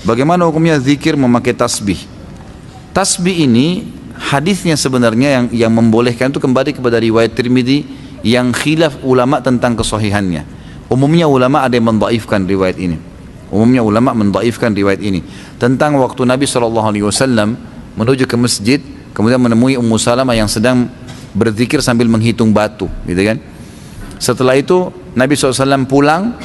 Bagaimana hukumnya zikir memakai tasbih? Tasbih ini hadisnya sebenarnya yang membolehkan itu kembali kepada riwayat Tirmidzi yang khilaf ulama tentang kesahihannya. Umumnya ulama ada yang mendhaifkan riwayat ini. Tentang waktu Nabi SAW menuju ke masjid, kemudian menemui Ummu Salamah yang sedang berzikir sambil menghitung batu, gitu kan? Setelah itu Nabi SAW pulang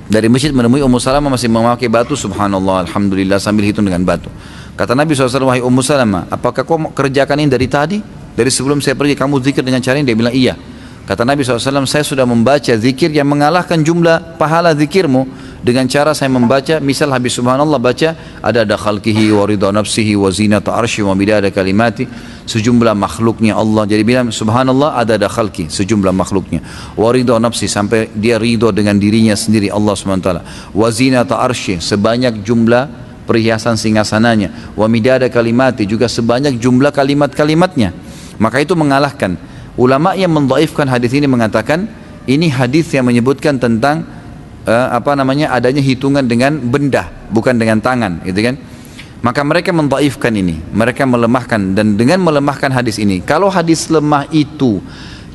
dari masjid menemui Ummu Salamah masih memakai batu, subhanallah, alhamdulillah, sambil hitung dengan batu. Kata Nabi SAW, wahai Ummu Salamah, apakah kau kerjakan ini dari tadi? Dari sebelum saya pergi kamu zikir dengan cara ini? Dia bilang iya. Kata Nabi SAW, saya sudah membaca zikir yang mengalahkan jumlah pahala zikirmu dengan cara saya membaca, misal habis subhanallah baca ada khalqihi wa ridha nafsihi wa zinata arsy wa midada kalimati, sejumlah makhluknya Allah. Jadi bilang subhanallah ada khalqi, sejumlah makhluknya, wa ridha nafsi, sampai dia ridho dengan dirinya sendiri Allah SWT, wa zinata arsy, sebanyak jumlah perhiasan singgasananya, wa midada kalimati, juga sebanyak jumlah kalimat-kalimatnya. Maka itu mengalahkan. Ulama yang mendhaifkan hadis ini mengatakan ini hadis yang menyebutkan tentang adanya hitungan dengan benda, bukan dengan tangan, gitu kan? Maka mereka mendhaifkan ini, mereka melemahkan, dan dengan melemahkan hadis ini, kalau hadis lemah itu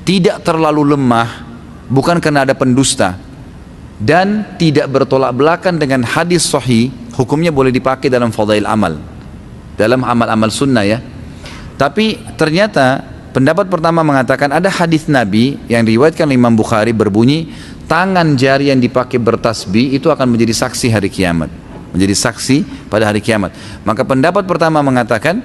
tidak terlalu lemah, bukan karena ada pendusta dan tidak bertolak belakang dengan hadis sahih, hukumnya boleh dipakai dalam fadail amal, dalam amal-amal sunnah ya. Tapi ternyata pendapat pertama mengatakan ada hadis Nabi yang diriwayatkan Imam Bukhari berbunyi tangan jari yang dipakai bertasbih itu akan menjadi saksi hari kiamat, menjadi saksi pada hari kiamat. Maka pendapat pertama mengatakan,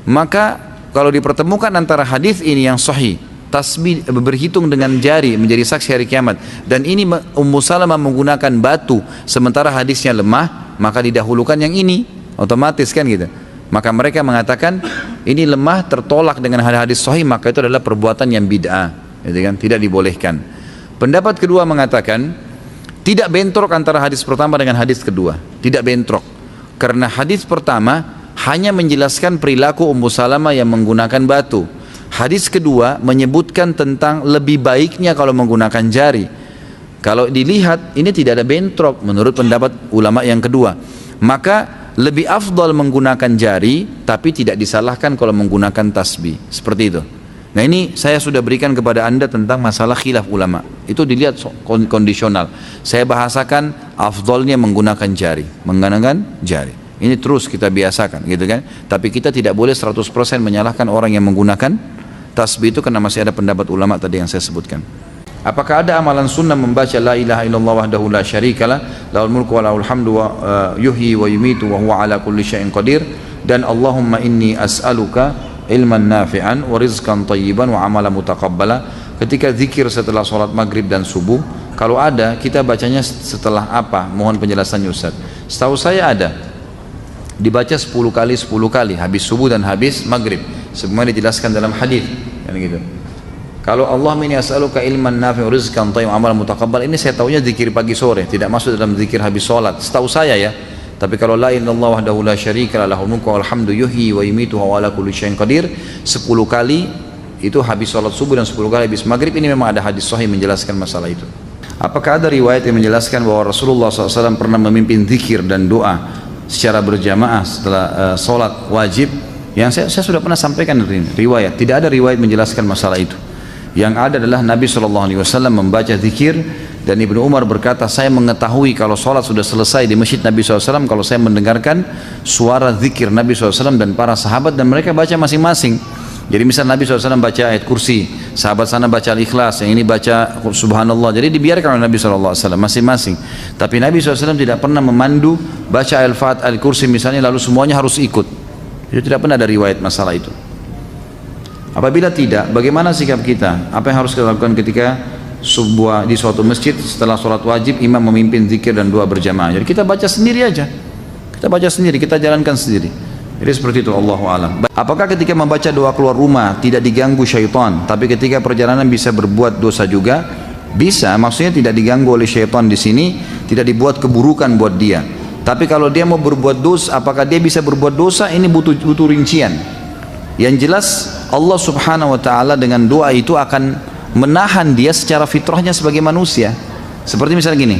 maka kalau dipertemukan antara hadis ini yang sahih, tasbih berhitung dengan jari menjadi saksi hari kiamat, dan ini Ummu Salamah menggunakan batu sementara hadisnya lemah, maka didahulukan yang ini, otomatis kan gitu. Maka mereka mengatakan ini lemah, tertolak dengan hadis sahih, maka itu adalah perbuatan yang bid'ah, gitu kan? Tidak dibolehkan. Pendapat kedua mengatakan tidak bentrok antara hadis pertama dengan hadis kedua, tidak bentrok, karena hadis pertama hanya menjelaskan perilaku Ummu Salamah yang menggunakan batu. Hadis kedua menyebutkan tentang lebih baiknya kalau menggunakan jari. Kalau dilihat ini tidak ada bentrok menurut pendapat ulama yang kedua, maka lebih afdal menggunakan jari, tapi tidak disalahkan kalau menggunakan tasbih, seperti itu. Nah ini saya sudah berikan kepada anda tentang masalah khilaf ulama, itu dilihat kondisional. Saya bahasakan afdalnya menggunakan jari, ini terus kita biasakan, gitu kan. Tapi kita tidak boleh 100% menyalahkan orang yang menggunakan tasbih itu, karena masih ada pendapat ulama tadi yang saya sebutkan. Apakah ada amalan sunnah membaca la ilaha illallah wahdahu la syarikalah lahul mulku wa lahul hamdu wa yuhyi wa yumitu wa huwa ala kulli syai'in qadir, dan Allahumma inni as'aluka ilman nafi'an wa rizqan tayyiban wa amalan mutaqabbala, ketika zikir setelah sholat maghrib dan subuh? Kalau ada, kita bacanya setelah apa? Mohon penjelasannya Ustaz. Setahu saya ada, dibaca 10 kali habis subuh dan habis maghrib, semua dijelaskan dalam hadis kan gitu. Kalau Allah inni as'aluka ilman nafi'an rizqan tayyiban amalan mutaqabbal, ini saya tahunya zikir pagi sore, tidak masuk dalam zikir habis sholat, setahu saya ya. Tapi kalau la ilaha illallah wahdahu la syarikalah lahul mulku wal hamdu yuhyi wa yumitu wa ala kulli syai'in qadir 10 kali itu habis sholat subuh dan 10 kali habis maghrib, ini memang ada hadis sahih menjelaskan masalah itu. Apakah ada riwayat yang menjelaskan bahwa Rasulullah SAW pernah memimpin zikir dan doa secara berjamaah setelah sholat wajib? Yang saya sudah pernah sampaikan riwayat, tidak ada riwayat menjelaskan masalah itu. Yang ada adalah Nabi SAW membaca zikir, dan Ibnu Umar berkata, saya mengetahui kalau sholat sudah selesai di masjid Nabi SAW kalau saya mendengarkan suara zikir Nabi SAW dan para sahabat, dan mereka baca masing-masing. Jadi misal Nabi SAW baca ayat kursi, sahabat sana baca al-ikhlas, yang ini baca subhanallah, jadi dibiarkan oleh Nabi SAW masing-masing. Tapi Nabi SAW tidak pernah memandu baca al-Fatihah, al-kursi misalnya lalu semuanya harus ikut. Itu tidak pernah ada riwayat masalah itu. Apabila tidak, bagaimana sikap kita? Apa yang harus kita lakukan ketika di suatu masjid setelah sholat wajib imam memimpin zikir dan doa berjamaah? Jadi kita baca sendiri aja, kita jalankan sendiri. Jadi seperti itu, Allahu a'lam. Apakah ketika membaca doa keluar rumah tidak diganggu syaitan, tapi ketika perjalanan bisa berbuat dosa juga? Bisa, maksudnya tidak diganggu oleh syaitan di sini, tidak dibuat keburukan buat dia. Tapi kalau dia mau berbuat dosa, apakah dia bisa berbuat dosa? Ini butuh rincian. Yang jelas Allah subhanahu wa ta'ala dengan doa itu akan menahan dia secara fitrahnya sebagai manusia. Seperti misalnya gini,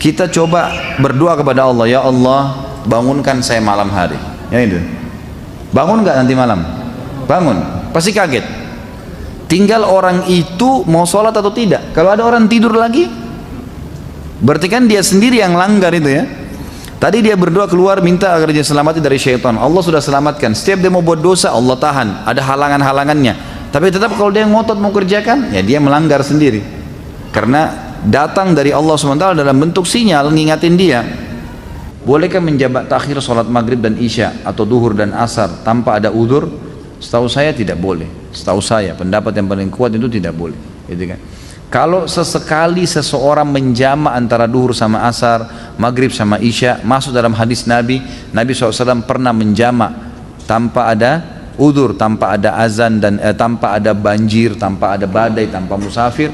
kita coba berdoa kepada Allah, ya Allah bangunkan saya malam hari. Ya itu. Bangun nggak nanti malam? Bangun. Pasti kaget. Tinggal orang itu mau sholat atau tidak. Kalau ada orang tidur lagi, berarti kan dia sendiri yang langgar itu ya. Tadi dia berdoa keluar minta agar dia selamatkan dari syaitan. Allah sudah selamatkan. Setiap dia mau buat dosa, Allah tahan. Ada halangan-halangannya. Tapi tetap kalau dia ngotot mau kerjakan, ya dia melanggar sendiri. Karena datang dari Allah SWT dalam bentuk sinyal ngingatin dia. Bolehkah menjabat takhir sholat maghrib dan isya atau duhur dan asar tanpa ada udzur? Setahu saya tidak boleh. Setahu saya pendapat yang paling kuat itu tidak boleh. Gitu kan? Kalau sesekali seseorang menjama antara duhur sama asar, maghrib sama isya, masuk dalam hadis Nabi SAW pernah menjama tanpa ada udzur, tanpa ada azan dan tanpa ada banjir, tanpa ada badai, tanpa musafir.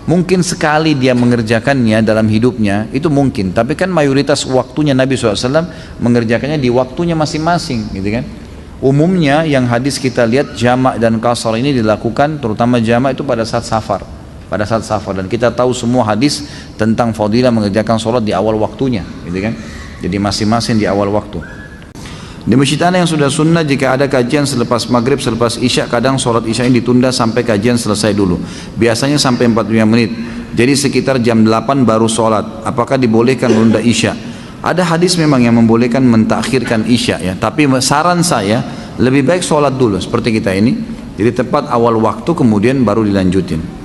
Mungkin sekali dia mengerjakannya dalam hidupnya, itu mungkin. Tapi kan mayoritas waktunya Nabi SAW mengerjakannya di waktunya masing-masing, gitu kan. Umumnya yang hadis kita lihat jamak dan qasar ini dilakukan, terutama jamak itu pada saat safar. Pada saat safar, dan kita tahu semua hadis tentang fadilah mengerjakan sholat di awal waktunya, gitu kan. Jadi masing-masing di awal waktu. Di masjid yang sudah sunnah jika ada kajian selepas maghrib, selepas isya, kadang sholat isya ini ditunda sampai kajian selesai dulu. Biasanya sampai 45 menit. Jadi sekitar jam 8 baru sholat. Apakah dibolehkan menunda isya? Ada hadis memang yang membolehkan mentakhirkan isya ya. Tapi saran saya lebih baik sholat dulu seperti kita ini. Jadi tepat awal waktu kemudian baru dilanjutin.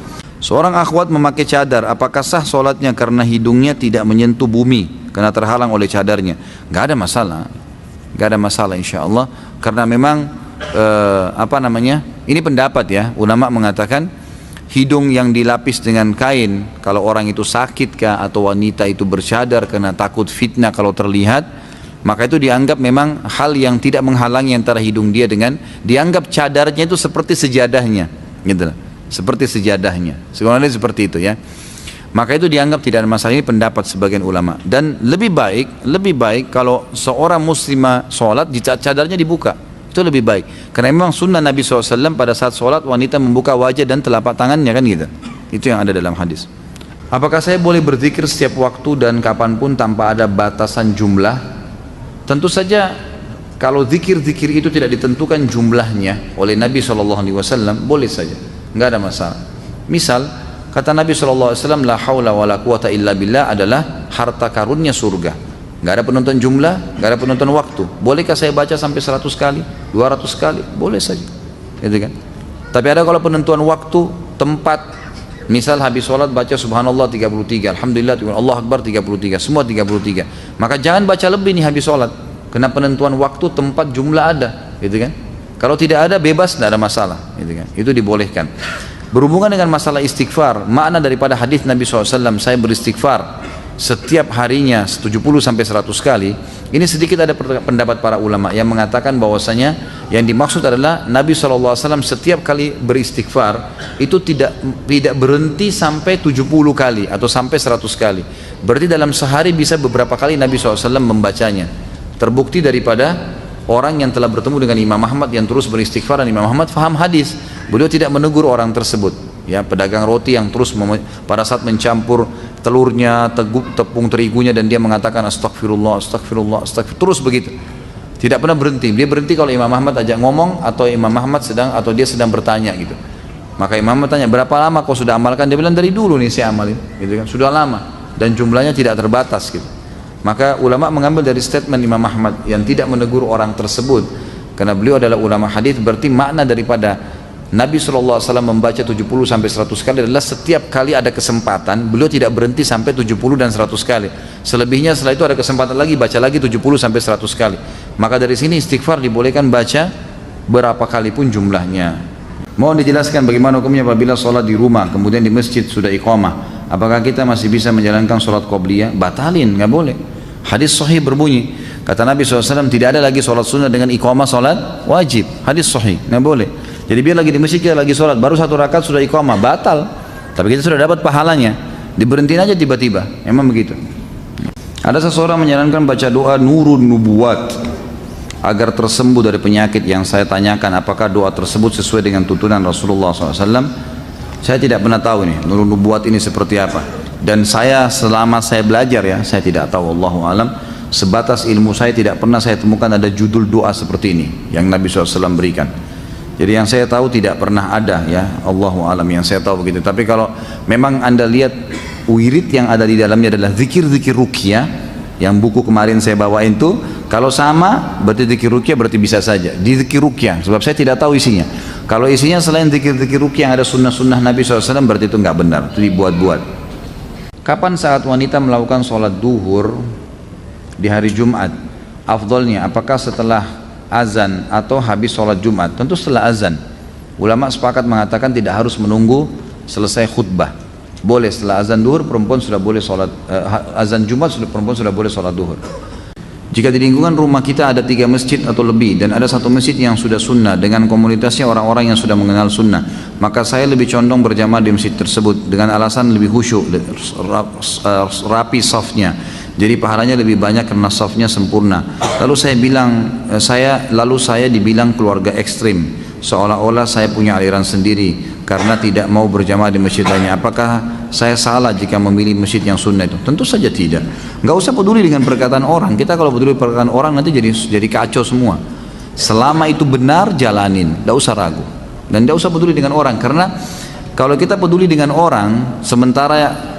Seorang akhwat memakai cadar, apakah sah sholatnya karena hidungnya tidak menyentuh bumi karena terhalang oleh cadarnya? Gak ada masalah, gak ada masalah insya Allah. Karena memang ini pendapat ya, ulama mengatakan hidung yang dilapis dengan kain, kalau orang itu sakit kah atau wanita itu bercadar karena takut fitnah kalau terlihat, maka itu dianggap memang hal yang tidak menghalangi antara hidung dia dengan, dianggap cadarnya itu seperti sejadahnya, gitu lah. Seperti sejadahnya, sebenarnya seperti itu ya. Maka itu dianggap tidak ada masalah. Ini pendapat sebagian ulama. Dan lebih baik kalau seorang muslimah sholat cadarnya dibuka, itu lebih baik. Karena memang sunnah Nabi SAW pada saat sholat wanita membuka wajah dan telapak tangannya kan gitu. Itu yang ada dalam hadis. Apakah saya boleh berzikir setiap waktu dan kapanpun tanpa ada batasan jumlah? Tentu saja kalau zikir-zikir itu tidak ditentukan jumlahnya oleh Nabi SAW, boleh saja. Enggak ada masalah. Misal kata Nabi SAW, la haula wa la quwata illa billah adalah harta karunnya surga. Enggak ada penentuan jumlah, enggak ada penentuan waktu. Bolehkah saya baca sampai 100 kali, 200 kali? Boleh saja, gitu kan. Tapi ada kalau penentuan waktu, tempat. Misal habis sholat baca subhanallah 33, alhamdulillah, Allah akbar 33, semua 33. Maka jangan baca lebih nih habis sholat, karena penentuan waktu, tempat, jumlah ada, gitu kan. Kalau tidak ada bebas, tidak ada masalah, gitu kan. Itu dibolehkan. Berhubungan dengan masalah istighfar, makna daripada hadis Nabi SAW, saya beristighfar setiap harinya 70 sampai 100 kali. Ini sedikit ada pendapat para ulama yang mengatakan bahwasanya yang dimaksud adalah Nabi SAW setiap kali beristighfar itu tidak berhenti sampai 70 kali atau sampai 100 kali. Berarti dalam sehari bisa beberapa kali Nabi SAW membacanya. Terbukti daripada orang yang telah bertemu dengan Imam Ahmad yang terus beristighfar, dan Imam Ahmad faham hadis. Beliau tidak menegur orang tersebut. Ya, pedagang roti yang terus pada saat mencampur telurnya, tepung terigunya, dan dia mengatakan astagfirullah, astagfirullah, astagfirullah, terus begitu. Tidak pernah berhenti. Dia berhenti kalau Imam Ahmad ajak ngomong atau Imam Ahmad dia sedang bertanya gitu. Maka Imam Ahmad tanya, berapa lama kau sudah amalkan? Dia bilang, dari dulu nih saya amalin, gitu kan. Sudah lama dan jumlahnya tidak terbatas gitu. Maka ulama mengambil dari statement Imam Ahmad yang tidak menegur orang tersebut, karena beliau adalah ulama hadis. Berarti makna daripada Nabi SAW membaca 70 sampai 100 kali adalah setiap kali ada kesempatan beliau tidak berhenti sampai 70 dan 100 kali. Selebihnya setelah itu ada kesempatan lagi baca lagi 70 sampai 100 kali. Maka dari sini istighfar dibolehkan baca berapa kali pun jumlahnya. Mohon dijelaskan bagaimana hukumnya apabila sholat di rumah kemudian di masjid sudah iqamah, apakah kita masih bisa menjalankan sholat qobliyah? Batalin, nggak boleh. Hadis sahih berbunyi, kata Nabi SAW, tidak ada lagi sholat sunnah dengan iqamah sholat wajib. Hadis sahih, nggak boleh. Jadi biar lagi di masjid kita lagi sholat, baru 1 rakaat sudah iqamah, batal. Tapi kita sudah dapat pahalanya, diberhentiin aja tiba-tiba, memang begitu. Ada seseorang menyarankan baca doa nurun nubuwat agar tersembuh dari penyakit yang saya tanyakan, apakah doa tersebut sesuai dengan tuntunan Rasulullah SAW? Saya tidak pernah tahu nih nurun nubuwat ini seperti apa. Dan saya selama saya belajar ya, saya tidak tahu, wallahu alam. sebatas ilmu saya tidak pernah saya temukan ada judul doa seperti ini yang Nabi SAW berikan. Jadi yang saya tahu tidak pernah ada, ya, Allahu alam, yang saya tahu begitu. Tapi kalau memang Anda lihat wirid yang ada di dalamnya adalah zikir-zikir ruqyah, yang buku kemarin saya bawain itu, kalau sama berarti zikir ruqyah berarti bisa saja di zikir ruqyah, sebab saya tidak tahu isinya. Kalau isinya selain zikir-zikir ruqyah yang ada sunnah-sunnah Nabi SAW, berarti itu nggak benar, itu dibuat-buat. Kapan saat wanita melakukan sholat duhur di hari Jumat afdolnya? Apakah setelah azan atau habis sholat Jumat? Tentu setelah azan. Ulama sepakat mengatakan tidak harus menunggu selesai khutbah. Boleh setelah azan duhur perempuan sudah boleh sholat, azan Jumat perempuan sudah boleh sholat duhur. Jika di lingkungan rumah kita ada 3 masjid atau lebih dan ada 1 masjid yang sudah sunnah dengan komunitasnya orang-orang yang sudah mengenal sunnah, maka saya lebih condong berjamaah di masjid tersebut dengan alasan lebih khusyuk, rapi safnya. Jadi pahalanya lebih banyak karena safnya sempurna. Lalu saya dibilang keluarga ekstrim, seolah-olah saya punya aliran sendiri karena tidak mau berjamaah di masjid lainnya. Apakah saya salah jika memilih masjid yang sunnah itu? Tentu saja tidak. Nggak usah peduli dengan perkataan orang. Kita kalau peduli perkataan orang nanti jadi kacau semua. Selama itu benar, jalanin, nggak usah ragu dan nggak usah peduli dengan orang. Karena kalau kita peduli dengan orang sementara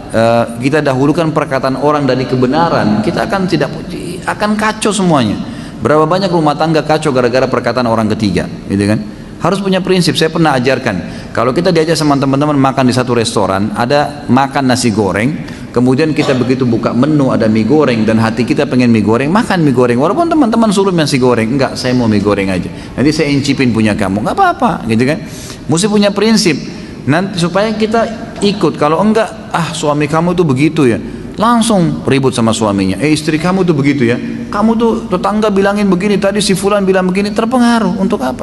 kita dahulukan perkataan orang dari kebenaran, kita akan kacau semuanya. Berapa banyak rumah tangga kacau gara-gara perkataan orang ketiga, gitu kan? Harus punya prinsip. Saya pernah ajarkan, kalau kita diajak sama teman-teman makan di satu restoran, ada makan nasi goreng, kemudian kita begitu buka menu ada mie goreng dan hati kita pengen mie goreng, makan mie goreng walaupun teman-teman suruh nasi goreng. Enggak, saya mau mie goreng aja, nanti saya incipin punya kamu, nggak apa-apa, gitu kan? Mesti punya prinsip nanti supaya kita ikut. Kalau enggak, suami kamu tuh begitu ya, langsung ribut sama suaminya. Istri kamu tuh begitu ya, kamu tuh tetangga bilangin begini, tadi si fulan bilang begini, terpengaruh. Untuk apa?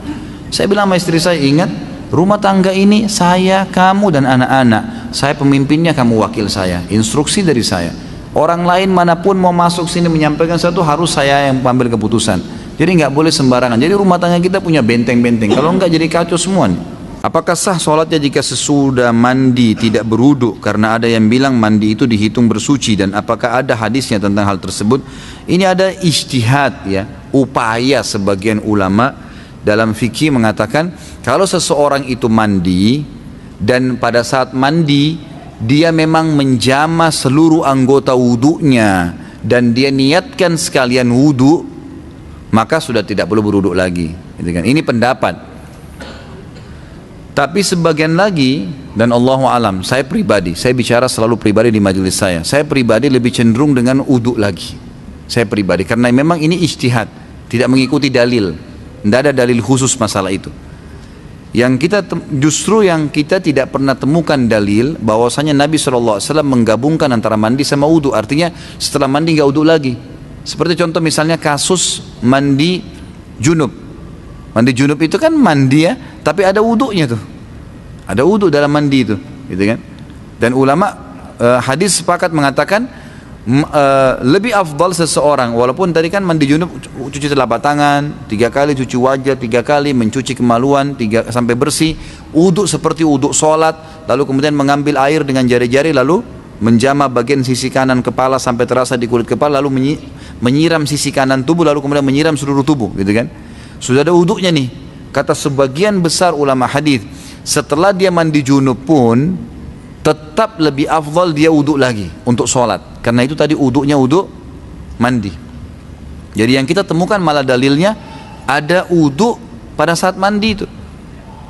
Saya bilang sama istri saya, ingat, rumah tangga ini saya, kamu dan anak-anak, saya pemimpinnya, kamu wakil saya, instruksi dari saya. Orang lain manapun mau masuk sini menyampaikan sesuatu harus saya yang ambil keputusan. Jadi nggak boleh sembarangan. Jadi rumah tangga kita punya benteng-benteng, kalau enggak jadi kacau semua nih. Apakah sah sholatnya jika sesudah mandi tidak berwudu? Karena ada yang bilang mandi itu dihitung bersuci, dan apakah ada hadisnya tentang hal tersebut? Ini ada ijtihad, ya, upaya sebagian ulama dalam fikih mengatakan kalau seseorang itu mandi dan pada saat mandi dia memang menjama seluruh anggota wudunya dan dia niatkan sekalian wudu, maka sudah tidak perlu berwudu lagi. Ini pendapat. Tapi sebagian lagi, dan Allahu alam, saya pribadi, saya bicara selalu pribadi di majelis saya pribadi lebih cenderung dengan wudu lagi. Saya pribadi, karena memang ini ijtihad, tidak mengikuti dalil, tidak ada dalil khusus masalah itu. Justru yang kita tidak pernah temukan dalil bahwasanya Nabi SAW menggabungkan antara mandi sama wudu, artinya setelah mandi nggak wudu lagi. Seperti contoh misalnya kasus mandi junub. Mandi junub itu kan mandi ya, tapi ada wudunya tuh. Ada wudu dalam mandi itu, gitu kan? Dan ulama hadis sepakat mengatakan lebih afdal seseorang, walaupun tadi kan mandi junub cuci telapak tangan 3 kali, cuci wajah 3 kali, mencuci kemaluan 3 sampai bersih, wudu seperti wudu sholat, lalu kemudian mengambil air dengan jari-jari lalu menjama bagian sisi kanan kepala sampai terasa di kulit kepala, lalu menyiram sisi kanan tubuh, lalu kemudian menyiram seluruh tubuh, gitu kan? Sudah ada wudunya nih. Kata sebagian besar ulama hadis, setelah dia mandi junub pun tetap lebih afdal dia wudu lagi untuk sholat, karena itu tadi wudunya wudu mandi. Jadi yang kita temukan malah dalilnya ada wudu pada saat mandi itu.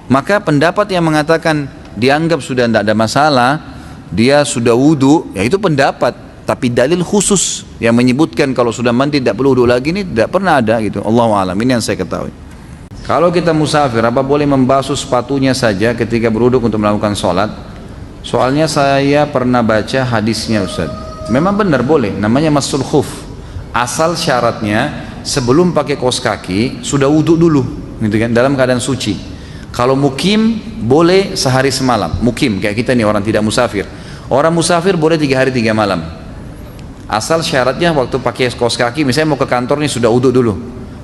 Maka pendapat yang mengatakan dianggap sudah tidak ada masalah, dia sudah wudu, ya itu pendapat. Tapi dalil khusus yang menyebutkan kalau sudah mandi tidak perlu wudu lagi ini tidak pernah ada, gitu. Allahu a'lam, ini yang saya ketahui. Kalau kita musafir, apa boleh membasuh sepatunya saja ketika berwudu untuk melakukan sholat? Soalnya saya pernah baca hadisnya, Ustaz. Memang benar boleh, namanya masul khuf. Asal syaratnya sebelum pakai kaos kaki sudah wudu dulu, gitu kan, dalam keadaan suci. Kalau mukim boleh sehari semalam, mukim kayak kita nih orang tidak musafir. Orang musafir boleh 3 hari 3 malam. Asal syaratnya waktu pakai kaos kaki, misalnya mau ke kantor nih sudah wudu dulu,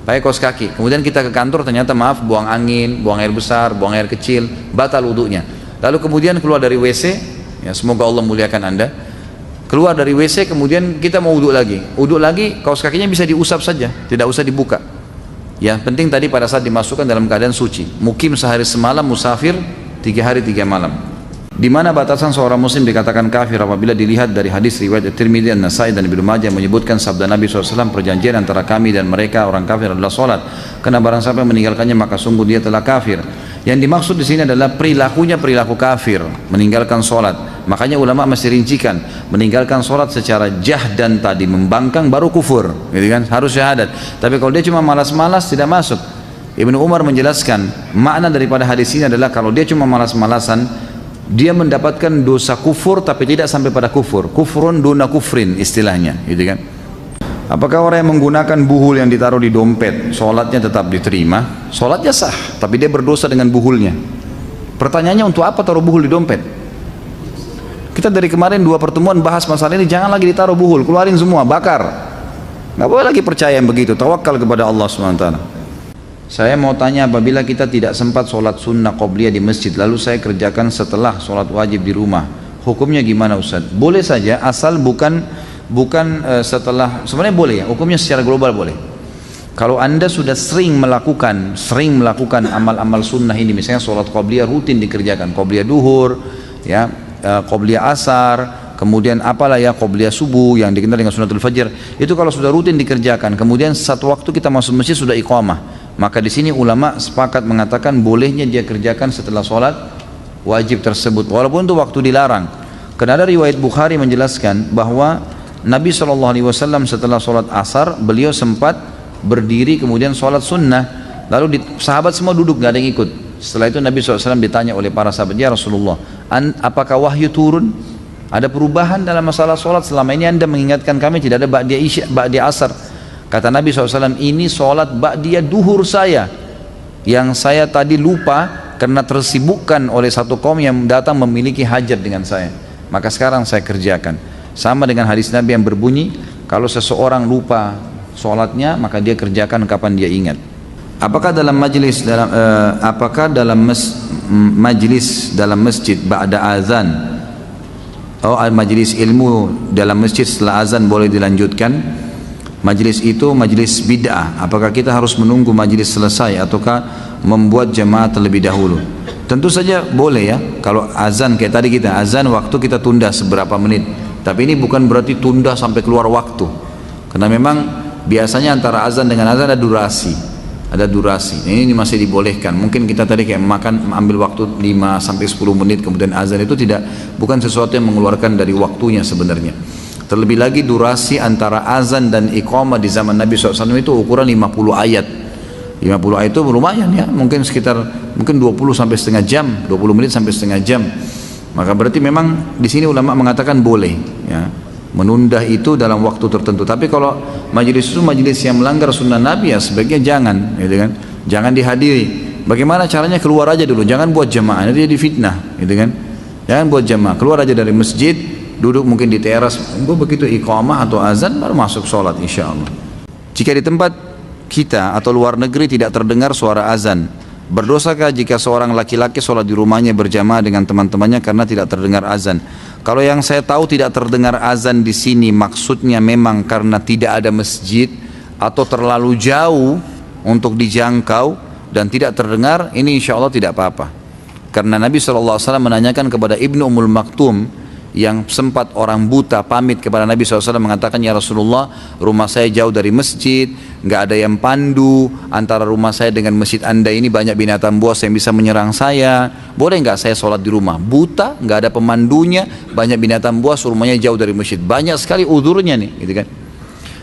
pakai kaos kaki, kemudian kita ke kantor ternyata maaf buang angin, buang air besar, buang air kecil, batal wudunya. Lalu kemudian keluar dari WC, ya semoga Allah muliakan Anda, keluar dari WC kemudian kita mau wudhu lagi, kaos kakinya bisa diusap saja, tidak usah dibuka. Yang penting tadi pada saat dimasukkan dalam keadaan suci. Mukim sehari semalam, musafir 3 hari 3 malam. Di mana batasan seorang muslim dikatakan kafir apabila dilihat dari hadis riwayat Tirmidzi, An-Nasai dan Ibnu Majah menyebutkan sabda Nabi SAW, perjanjian antara kami dan mereka orang kafir adalah solat. Karena barang siapa yang meninggalkannya maka sungguh dia telah kafir. Yang dimaksud di sini adalah perilakunya perilaku kafir, meninggalkan solat. Makanya ulama masih rincikan, meninggalkan solat secara jahdan tadi membangkang baru kufur, gitu kan? Harus syahadat. Tapi kalau dia cuma malas-malas tidak masuk. Ibnu Umar menjelaskan makna daripada hadis ini adalah kalau dia cuma malas-malasan, dia mendapatkan dosa kufur tapi tidak sampai pada kufur. Kufrun duna kufrin istilahnya, gitu kan? Apakah orang yang menggunakan buhul yang ditaruh di dompet, sholatnya tetap diterima? Sholatnya sah, tapi dia berdosa dengan buhulnya. Pertanyaannya, untuk apa taruh buhul di dompet? Kita dari kemarin 2 pertemuan bahas masalah ini, jangan lagi ditaruh buhul, keluarin semua, bakar. Nggak boleh lagi percaya yang begitu, tawakal kepada Allah SWT. Saya mau tanya, apabila kita tidak sempat sholat sunnah qobliyah di masjid, lalu saya kerjakan setelah sholat wajib di rumah, hukumnya gimana Ustaz? Boleh saja, asal bukan setelah, sebenarnya boleh ya, hukumnya secara global boleh. Kalau anda sudah sering melakukan amal-amal sunnah ini, misalnya sholat qobliyah rutin dikerjakan, qobliyah duhur, ya, qobliyah asar, kemudian apalah ya, qobliyah subuh yang dikenal dengan sunnatul fajr, itu kalau sudah rutin dikerjakan, kemudian satu waktu kita masuk masjid sudah iqamah, maka di sini ulama sepakat mengatakan bolehnya dia kerjakan setelah sholat wajib tersebut, walaupun itu waktu dilarang. Karena ada riwayat Bukhari menjelaskan bahwa Nabi SAW setelah sholat asar beliau sempat berdiri kemudian sholat sunnah, lalu sahabat semua duduk, gak ada yang ikut. Setelah itu Nabi SAW ditanya oleh para sahabat, ya Rasulullah, apakah wahyu turun? Ada perubahan dalam masalah sholat? Selama ini anda mengingatkan kami tidak ada ba'di asar. Kata Nabi SAW, ini sholat ba'diyah duhur saya, yang saya tadi lupa karena tersibukkan oleh satu kaum yang datang memiliki hajat dengan saya, maka sekarang saya kerjakan. Sama dengan hadis Nabi yang berbunyi, kalau seseorang lupa sholatnya maka dia kerjakan kapan dia ingat. Apakah dalam majlis dalam masjid ba'da azan, majlis ilmu dalam masjid setelah azan boleh dilanjutkan? Majlis itu majlis bid'ah. Apakah kita harus menunggu majlis selesai ataukah membuat jamaah terlebih dahulu? Tentu saja boleh ya. Kalau azan kayak tadi kita azan, waktu kita tunda seberapa menit. Tapi ini bukan berarti tunda sampai keluar waktu. Karena memang biasanya antara azan dengan azan ada durasi. Ada durasi. Ini masih dibolehkan. Mungkin kita tadi kayak makan ambil waktu 5 sampai 10 menit kemudian azan, itu bukan sesuatu yang mengeluarkan dari waktunya sebenarnya. Terlebih lagi durasi antara azan dan iqamah di zaman Nabi SAW itu ukuran 50 ayat. 50 ayat itu lumayan ya, mungkin 20 sampai setengah jam, 20 menit sampai setengah jam. Maka berarti memang di sini ulama mengatakan boleh ya, menunda itu dalam waktu tertentu. Tapi kalau majelis itu majelis yang melanggar sunnah Nabi, ya sebaiknya jangan, gitu kan? Jangan dihadiri. Bagaimana caranya? Keluar aja dulu, jangan buat jamaah, nanti jadi fitnah, gitu kan? Jangan buat jamaah, keluar aja dari masjid, duduk mungkin di teras, begitu iqamah atau azan baru masuk sholat insya Allah. Jika di tempat kita atau luar negeri tidak terdengar suara azan, berdosakah jika seorang laki-laki sholat di rumahnya berjamaah dengan teman-temannya karena tidak terdengar azan? Kalau yang saya tahu tidak terdengar azan di sini maksudnya memang karena tidak ada masjid atau terlalu jauh untuk dijangkau dan tidak terdengar, ini insya Allah tidak apa-apa. Karena Nabi SAW menanyakan kepada Ibnu Ummul Maktum yang sempat orang buta pamit kepada Nabi SAW mengatakan, ya Rasulullah, rumah saya jauh dari masjid, nggak ada yang pandu, antara rumah saya dengan masjid anda ini banyak binatang buas yang bisa menyerang saya, boleh nggak saya sholat di rumah? Buta, nggak ada pemandunya, banyak binatang buas, rumahnya jauh dari masjid, banyak sekali udhurnya nih, gitu kan?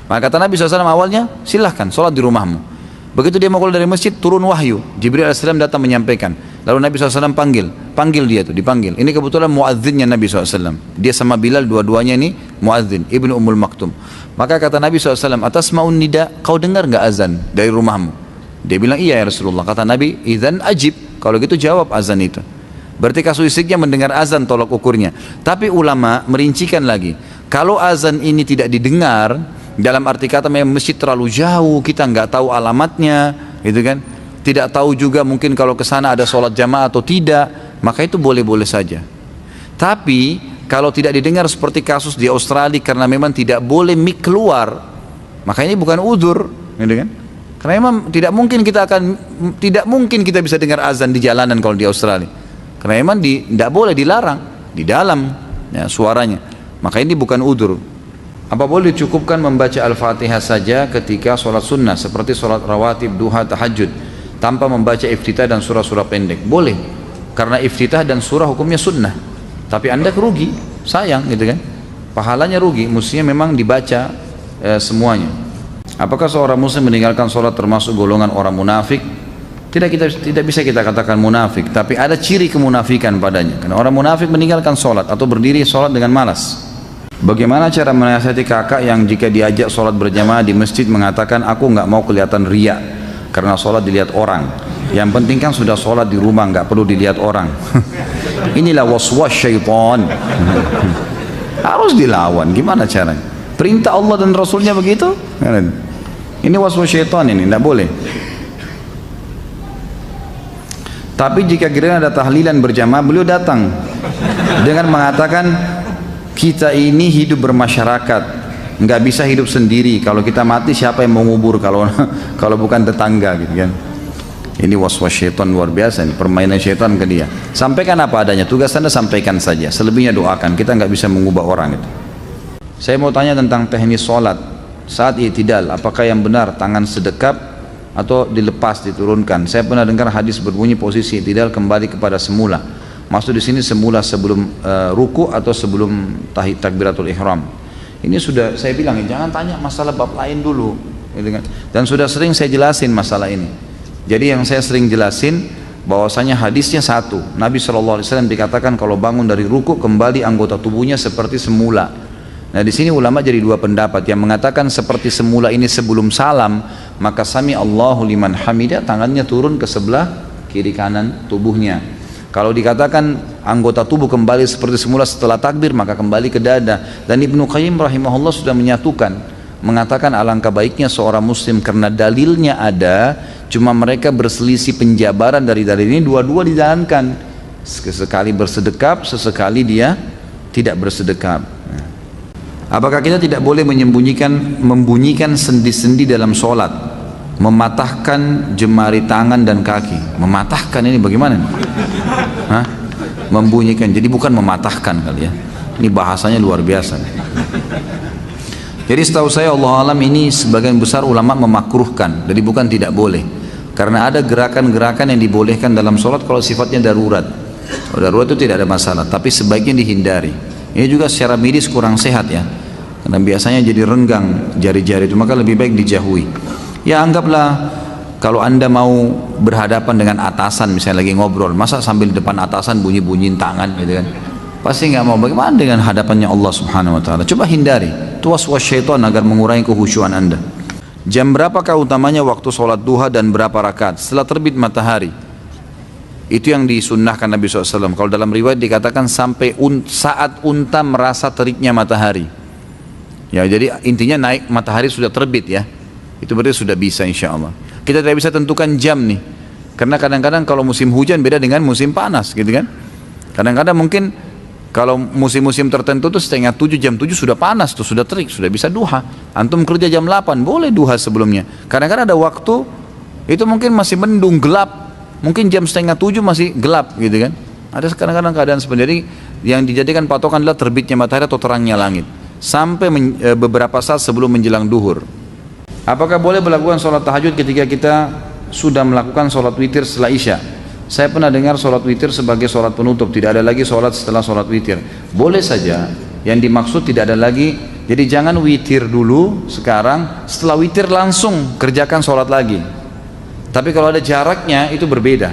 Maka kata Nabi SAW awalnya, silahkan sholat di rumahmu. Begitu dia mau keluar dari masjid, turun wahyu, Jibril AS datang menyampaikan. Lalu Nabi SAW panggil dia tuh, dipanggil. Ini kebetulan muadzinnya Nabi SAW. Dia sama Bilal, dua-duanya ini muadzin, Ibnu Ummul Maktum. Maka kata Nabi SAW, atas maun nida, kau dengar nggak azan dari rumahmu? Dia bilang, iya ya Rasulullah. Kata Nabi, idzan ajib, kalau gitu jawab azan itu. Berarti kasuistiknya mendengar azan tolak ukurnya. Tapi ulama merincikan lagi, kalau azan ini tidak didengar, dalam arti kata memang masjid terlalu jauh, kita nggak tahu alamatnya, gitu kan? Tidak tahu juga mungkin kalau ke sana ada sholat jamaah atau tidak, maka itu boleh-boleh saja. Tapi kalau tidak didengar seperti kasus di Australia karena memang tidak boleh mic keluar, maka ini bukan udzur, gitu kan? Karena memang tidak mungkin kita bisa dengar azan di jalanan kalau di Australia. Karena memang tidak boleh, dilarang di dalam ya, suaranya. Maka ini bukan udzur. Apa boleh dicukupkan membaca Al-Fatihah saja ketika sholat sunnah seperti sholat rawatib, duha, tahajud tanpa membaca iftitah dan surah-surah pendek? Boleh, karena iftitah dan surah hukumnya sunnah. Tapi anda rugi, sayang gitu kan, pahalanya rugi. Mestinya memang dibaca semuanya. Apakah seorang muslim meninggalkan sholat termasuk golongan orang munafik? Tidak bisa kita katakan munafik, tapi ada ciri kemunafikan padanya. Karena orang munafik meninggalkan sholat atau berdiri sholat dengan malas. Bagaimana cara menasihati kakak yang jika diajak sholat berjamaah di masjid mengatakan aku nggak mau kelihatan riya karena sholat dilihat orang, yang penting kan sudah sholat di rumah, nggak perlu dilihat orang. Inilah waswas syaitan. Harus dilawan, gimana caranya? Perintah Allah dan Rasulnya begitu. Ini waswas syaitan, ini tidak boleh. Tapi jika kira ada tahlilan berjamaah, beliau datang dengan mengatakan kita ini hidup bermasyarakat, nggak bisa hidup sendiri. Kalau kita mati siapa yang mau ngubur kalau bukan tetangga, gitu kan? Ini waswas syaitan luar biasa, ini permainan syaitan ke dia. Sampaikan apa adanya, tugas anda sampaikan saja. Selebihnya doakan. Kita nggak bisa mengubah orang itu. Saya mau tanya tentang teknis sholat saat i'tidal. Apakah yang benar tangan sedekap atau dilepas diturunkan? Saya pernah dengar hadis berbunyi posisi i'tidal kembali kepada semula. Maksud di sini semula sebelum ruku atau sebelum takbiratul ihram. Ini sudah saya bilang, jangan tanya masalah bab lain dulu, gitu kan? Dan sudah sering saya jelasin masalah ini. Jadi yang saya sering jelasin bahwasanya hadisnya satu. Nabi SAW dikatakan kalau bangun dari ruku kembali anggota tubuhnya seperti semula. Nah di sini ulama jadi dua pendapat. Yang mengatakan seperti semula ini sebelum salam, maka sami Allahu liman hamidah, tangannya turun ke sebelah kiri kanan tubuhnya. Kalau dikatakan anggota tubuh kembali seperti semula setelah takbir, maka kembali ke dada. Dan Ibnu Qayyim rahimahullah sudah menyatukan, mengatakan alangkah baiknya seorang muslim karena dalilnya ada, cuma mereka berselisih penjabaran dari dalil ini, dua-dua dijalankan. Sesekali bersedekap, sesekali dia tidak bersedekap. Apakah kita tidak boleh membunyikan sendi-sendi dalam sholat, mematahkan jemari tangan dan kaki? Mematahkan ini bagaimana? Hah? Membunyikan, jadi bukan mematahkan kali ya. Ini bahasanya luar biasa. Jadi setahu saya Allah alam ini sebagian besar ulama memakruhkan, jadi bukan tidak boleh. Karena ada gerakan-gerakan yang dibolehkan dalam sholat kalau sifatnya darurat. Kalau darurat itu tidak ada masalah, tapi sebaiknya dihindari. Ini juga secara medis kurang sehat ya, karena biasanya jadi renggang jari-jari itu, maka lebih baik dijauhi. Ya anggaplah kalau anda mau berhadapan dengan atasan, misalnya lagi ngobrol, masa sambil depan atasan bunyi-bunyiin tangan gitu kan? Pasti nggak mau. Bagaimana dengan hadapannya Allah Subhanahu Wa Taala? Coba hindari. Itu waswas syaitan agar mengurangi kekhusyuan anda. Jam berapakah utamanya waktu sholat duha dan berapa rakaat? Setelah terbit matahari. Itu yang disunnahkan Nabi SAW. Kalau dalam riwayat dikatakan sampai saat unta merasa teriknya matahari. Ya, jadi intinya naik matahari sudah terbit ya. Itu berarti sudah bisa insya Allah. Kita tidak bisa tentukan jam nih, karena kadang-kadang kalau musim hujan beda dengan musim panas gitu kan. Kadang-kadang mungkin kalau musim-musim tertentu tuh setengah 7, jam 7 sudah panas tuh, sudah terik, sudah bisa duha. Antum kerja jam 8 boleh duha sebelumnya. Kadang-kadang ada waktu itu mungkin masih mendung gelap, mungkin jam setengah 7 masih gelap gitu kan. Ada kadang-kadang keadaan seperti itu. Yang dijadikan patokan adalah terbitnya matahari atau terangnya langit sampai beberapa saat sebelum menjelang duhur. Apakah boleh melakukan sholat tahajud ketika kita sudah melakukan sholat witir setelah isya? Saya pernah dengar sholat witir sebagai sholat penutup, tidak ada lagi sholat setelah sholat witir. Boleh saja, yang dimaksud tidak ada lagi. Jadi jangan witir dulu sekarang, setelah witir langsung kerjakan sholat lagi. Tapi kalau ada jaraknya itu berbeda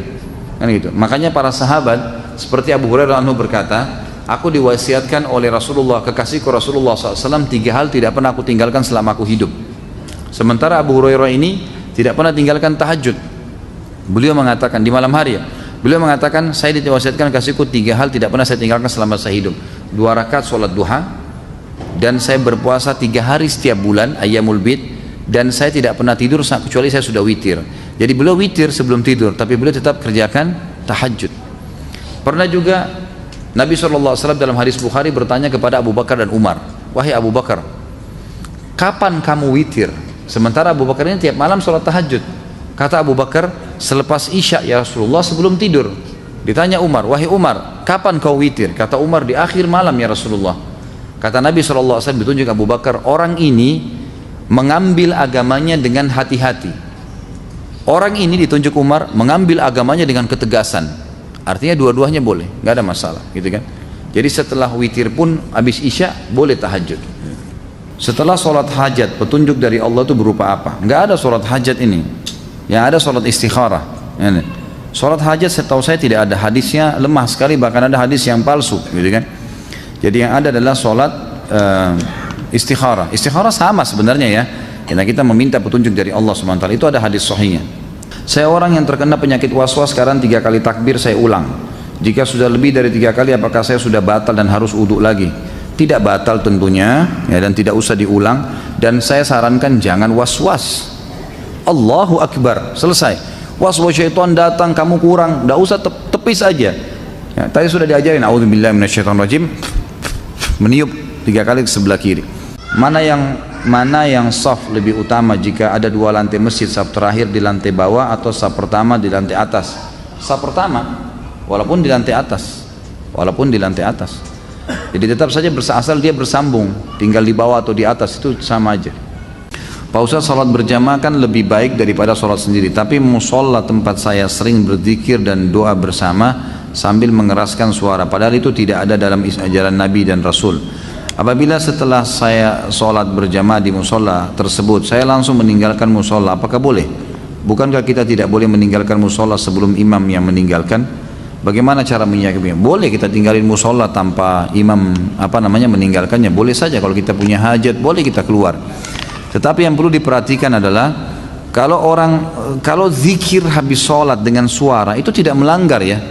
kan gitu. Makanya para sahabat seperti Abu Hurairah anhu berkata, aku diwasiatkan oleh Rasulullah, kekasihku Rasulullah SAW, 3 hal tidak pernah aku tinggalkan selama aku hidup. Sementara Abu Hurairah ini tidak pernah tinggalkan tahajud. Beliau mengatakan di malam hari ya, beliau mengatakan saya diwasiatkan kasihku 3 hal tidak pernah saya tinggalkan selama saya hidup. 2 rakaat sholat duha, dan saya berpuasa 3 hari setiap bulan ayyamul bid, dan saya tidak pernah tidur kecuali saya sudah witir. Jadi beliau witir sebelum tidur, tapi beliau tetap kerjakan tahajud. Pernah juga Nabi SAW dalam hadis Bukhari bertanya kepada Abu Bakar dan Umar, wahai Abu Bakar, kapan kamu witir? Sementara Abu Bakar ini tiap malam sholat tahajud. Kata Abu Bakar, selepas Isya ya Rasulullah, sebelum tidur. Ditanya Umar, wahai Umar, kapan kau witir? Kata Umar, di akhir malam ya Rasulullah. Kata Nabi SAW ditunjuk Abu Bakar, orang ini mengambil agamanya dengan hati-hati. Orang ini ditunjuk Umar mengambil agamanya dengan ketegasan. Artinya dua-duanya boleh, nggak ada masalah, gitu kan? Jadi setelah witir pun habis Isya boleh tahajud. Setelah sholat hajat, petunjuk dari Allah itu berupa apa? Nggak ada sholat hajat ini. Yang ada sholat istikharah. Sholat hajat setahu saya tidak ada hadisnya, lemah sekali, bahkan ada hadis yang palsu, gitu kan? Jadi yang ada adalah sholat istikharah. Istikharah sama sebenarnya ya. Kita meminta petunjuk dari Allah SWT. Itu ada hadis sahihnya. Saya orang yang terkena penyakit waswas, sekarang 3 kali takbir saya ulang. Jika sudah lebih dari 3 kali, apakah saya sudah batal dan harus uduk lagi? Tidak batal tentunya, ya, dan tidak usah diulang. Dan saya sarankan jangan waswas. Allahu Akbar, selesai. Waswas syaitan datang, kamu kurang, tidak usah tepis aja. Ya, tadi sudah diajarin, a'udzubillahi minasyaitonirrajim, meniup 3 kali ke sebelah kiri. Mana yang saf lebih utama jika ada 2 lantai masjid, saf terakhir di lantai bawah atau saf pertama di lantai atas? Saf pertama, walaupun di lantai atas, jadi tetap saja asal dia bersambung, tinggal di bawah atau di atas itu sama aja. Pak Ustaz, salat berjamaah kan lebih baik daripada salat sendiri, tapi musola tempat saya sering berzikir dan doa bersama sambil mengeraskan suara, padahal itu tidak ada dalam ajaran Nabi dan Rasul. Apabila setelah saya sholat berjamaah di musola tersebut, saya langsung meninggalkan musola, apakah boleh? Bukankah kita tidak boleh meninggalkan musola sebelum imam yang meninggalkan? Bagaimana cara menyikapinya? Boleh kita tinggalin musola tanpa imam meninggalkannya, boleh saja. Kalau kita punya hajat, boleh kita keluar. Tetapi yang perlu diperhatikan adalah kalau zikir habis sholat dengan suara itu tidak melanggar ya.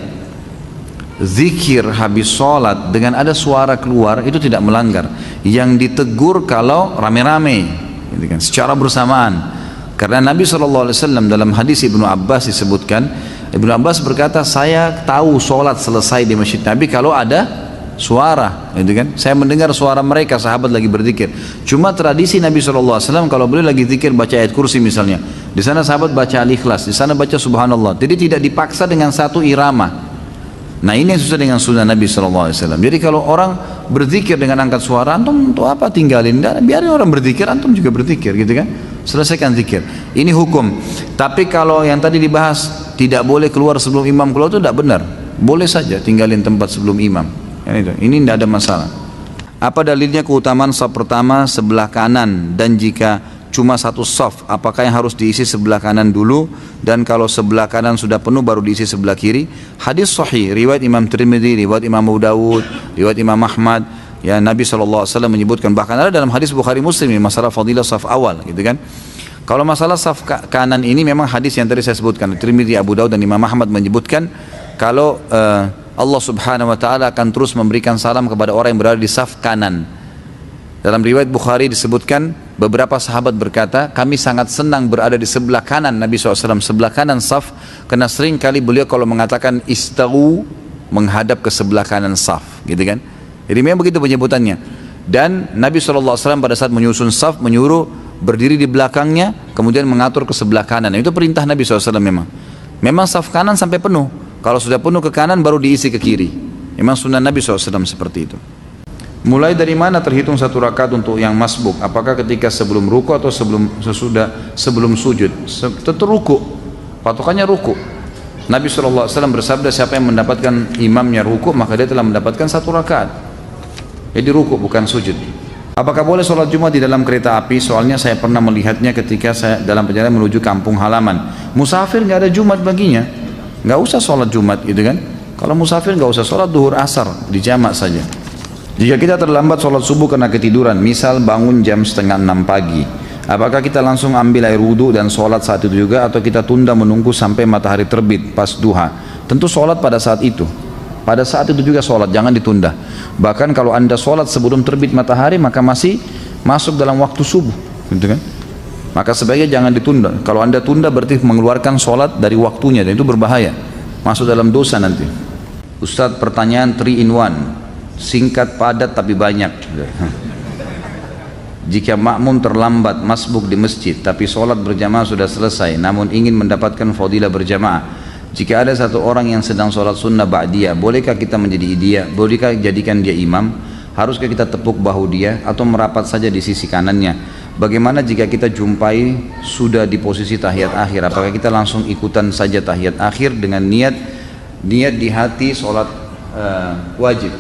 Zikir habis sholat dengan ada suara keluar itu tidak melanggar. Yang ditegur kalau rame-rame, gitu kan, secara bersamaan. Karena Nabi SAW dalam hadis Ibnu Abbas disebutkan, Ibnu Abbas berkata, saya tahu sholat selesai di masjid Nabi kalau ada suara, gitu kan. Saya mendengar suara mereka, sahabat lagi berzikir. Cuma tradisi Nabi SAW kalau beliau lagi zikir baca ayat kursi misalnya, di sana sahabat baca Al-Ikhlas, di sana baca Subhanallah. Jadi tidak dipaksa dengan satu irama. Nah ini yang susah dengan sunnah Nabi SAW. Jadi kalau orang berzikir dengan angkat suara, antum untuk apa tinggalin? Biarin orang berzikir, antum juga berzikir, gitu kan? Selesaikan zikir. Ini hukum. Tapi kalau yang tadi dibahas tidak boleh keluar sebelum imam keluar, itu tidak benar. Boleh saja tinggalin tempat sebelum imam. Ini tidak ada masalah. Apa dalilnya keutamaan saf pertama sebelah kanan, dan jika cuma satu saf, apakah yang harus diisi sebelah kanan dulu, dan kalau sebelah kanan sudah penuh baru diisi sebelah kiri? Hadis sahih riwayat Imam Tirmidzi, riwayat Imam Abu Dawud, riwayat Imam Ahmad, ya, Nabi SAW menyebutkan, bahkan ada dalam hadis Bukhari Muslim ini masalah fadilah saf awal, gitu kan. Kalau masalah saf kanan ini memang hadis yang tadi saya sebutkan, Tirmidzi, Abu Dawud dan Imam Ahmad menyebutkan kalau Allah Subhanahu wa taala akan terus memberikan salam kepada orang yang berada di saf kanan. Dalam riwayat Bukhari disebutkan, beberapa sahabat berkata, kami sangat senang berada di sebelah kanan Nabi SAW, sebelah kanan saf, karena sering kali beliau kalau mengatakan istawu, menghadap ke sebelah kanan saf, gitu kan. Jadi memang begitu penyebutannya. Dan Nabi SAW pada saat menyusun saf, menyuruh berdiri di belakangnya, kemudian mengatur ke sebelah kanan. Itu perintah Nabi SAW memang. Memang saf kanan sampai penuh. Kalau sudah penuh ke kanan, baru diisi ke kiri. Memang sunnah Nabi SAW seperti itu. Mulai dari mana terhitung 1 rakaat untuk yang masbuk? Apakah ketika sebelum ruku atau sebelum sujud? Tentu ruku. Patokannya ruku. Nabi SAW bersabda, siapa yang mendapatkan imamnya ruku, maka dia telah mendapatkan 1 rakaat. Jadi ruku bukan sujud. Apakah boleh sholat Jumat di dalam kereta api? Soalnya saya pernah melihatnya ketika saya dalam perjalanan menuju kampung halaman. Musafir nggak ada Jumat baginya, nggak usah sholat Jumat, gitu kan. Kalau musafir nggak usah sholat duhur asar, di jamak saja. Jika kita terlambat sholat subuh karena ketiduran, misal bangun jam 5:30 pagi, apakah kita langsung ambil air wudhu dan sholat saat itu juga, atau kita tunda menunggu sampai matahari terbit pas duha? Tentu sholat pada saat itu. Pada saat itu juga sholat, jangan ditunda. Bahkan kalau anda sholat sebelum terbit matahari, maka masih masuk dalam waktu subuh, gitu kan? Maka sebaiknya jangan ditunda. Kalau anda tunda berarti mengeluarkan sholat dari waktunya, dan itu berbahaya, masuk dalam dosa nanti. Ustadz, pertanyaan 3 in 1, singkat padat tapi banyak. Jika makmum terlambat masbuk di masjid tapi sholat berjamaah sudah selesai namun ingin mendapatkan fadilah berjamaah, jika ada satu orang yang sedang sholat sunnah ba'diyah, bolehkah kita menjadi dia? Bolehkah jadikan dia imam? Haruskah kita tepuk bahu dia atau merapat saja di sisi kanannya? Bagaimana jika kita jumpai sudah di posisi tahiyat akhir? Apakah kita langsung ikutan saja tahiyat akhir dengan niat di hati sholat wajib?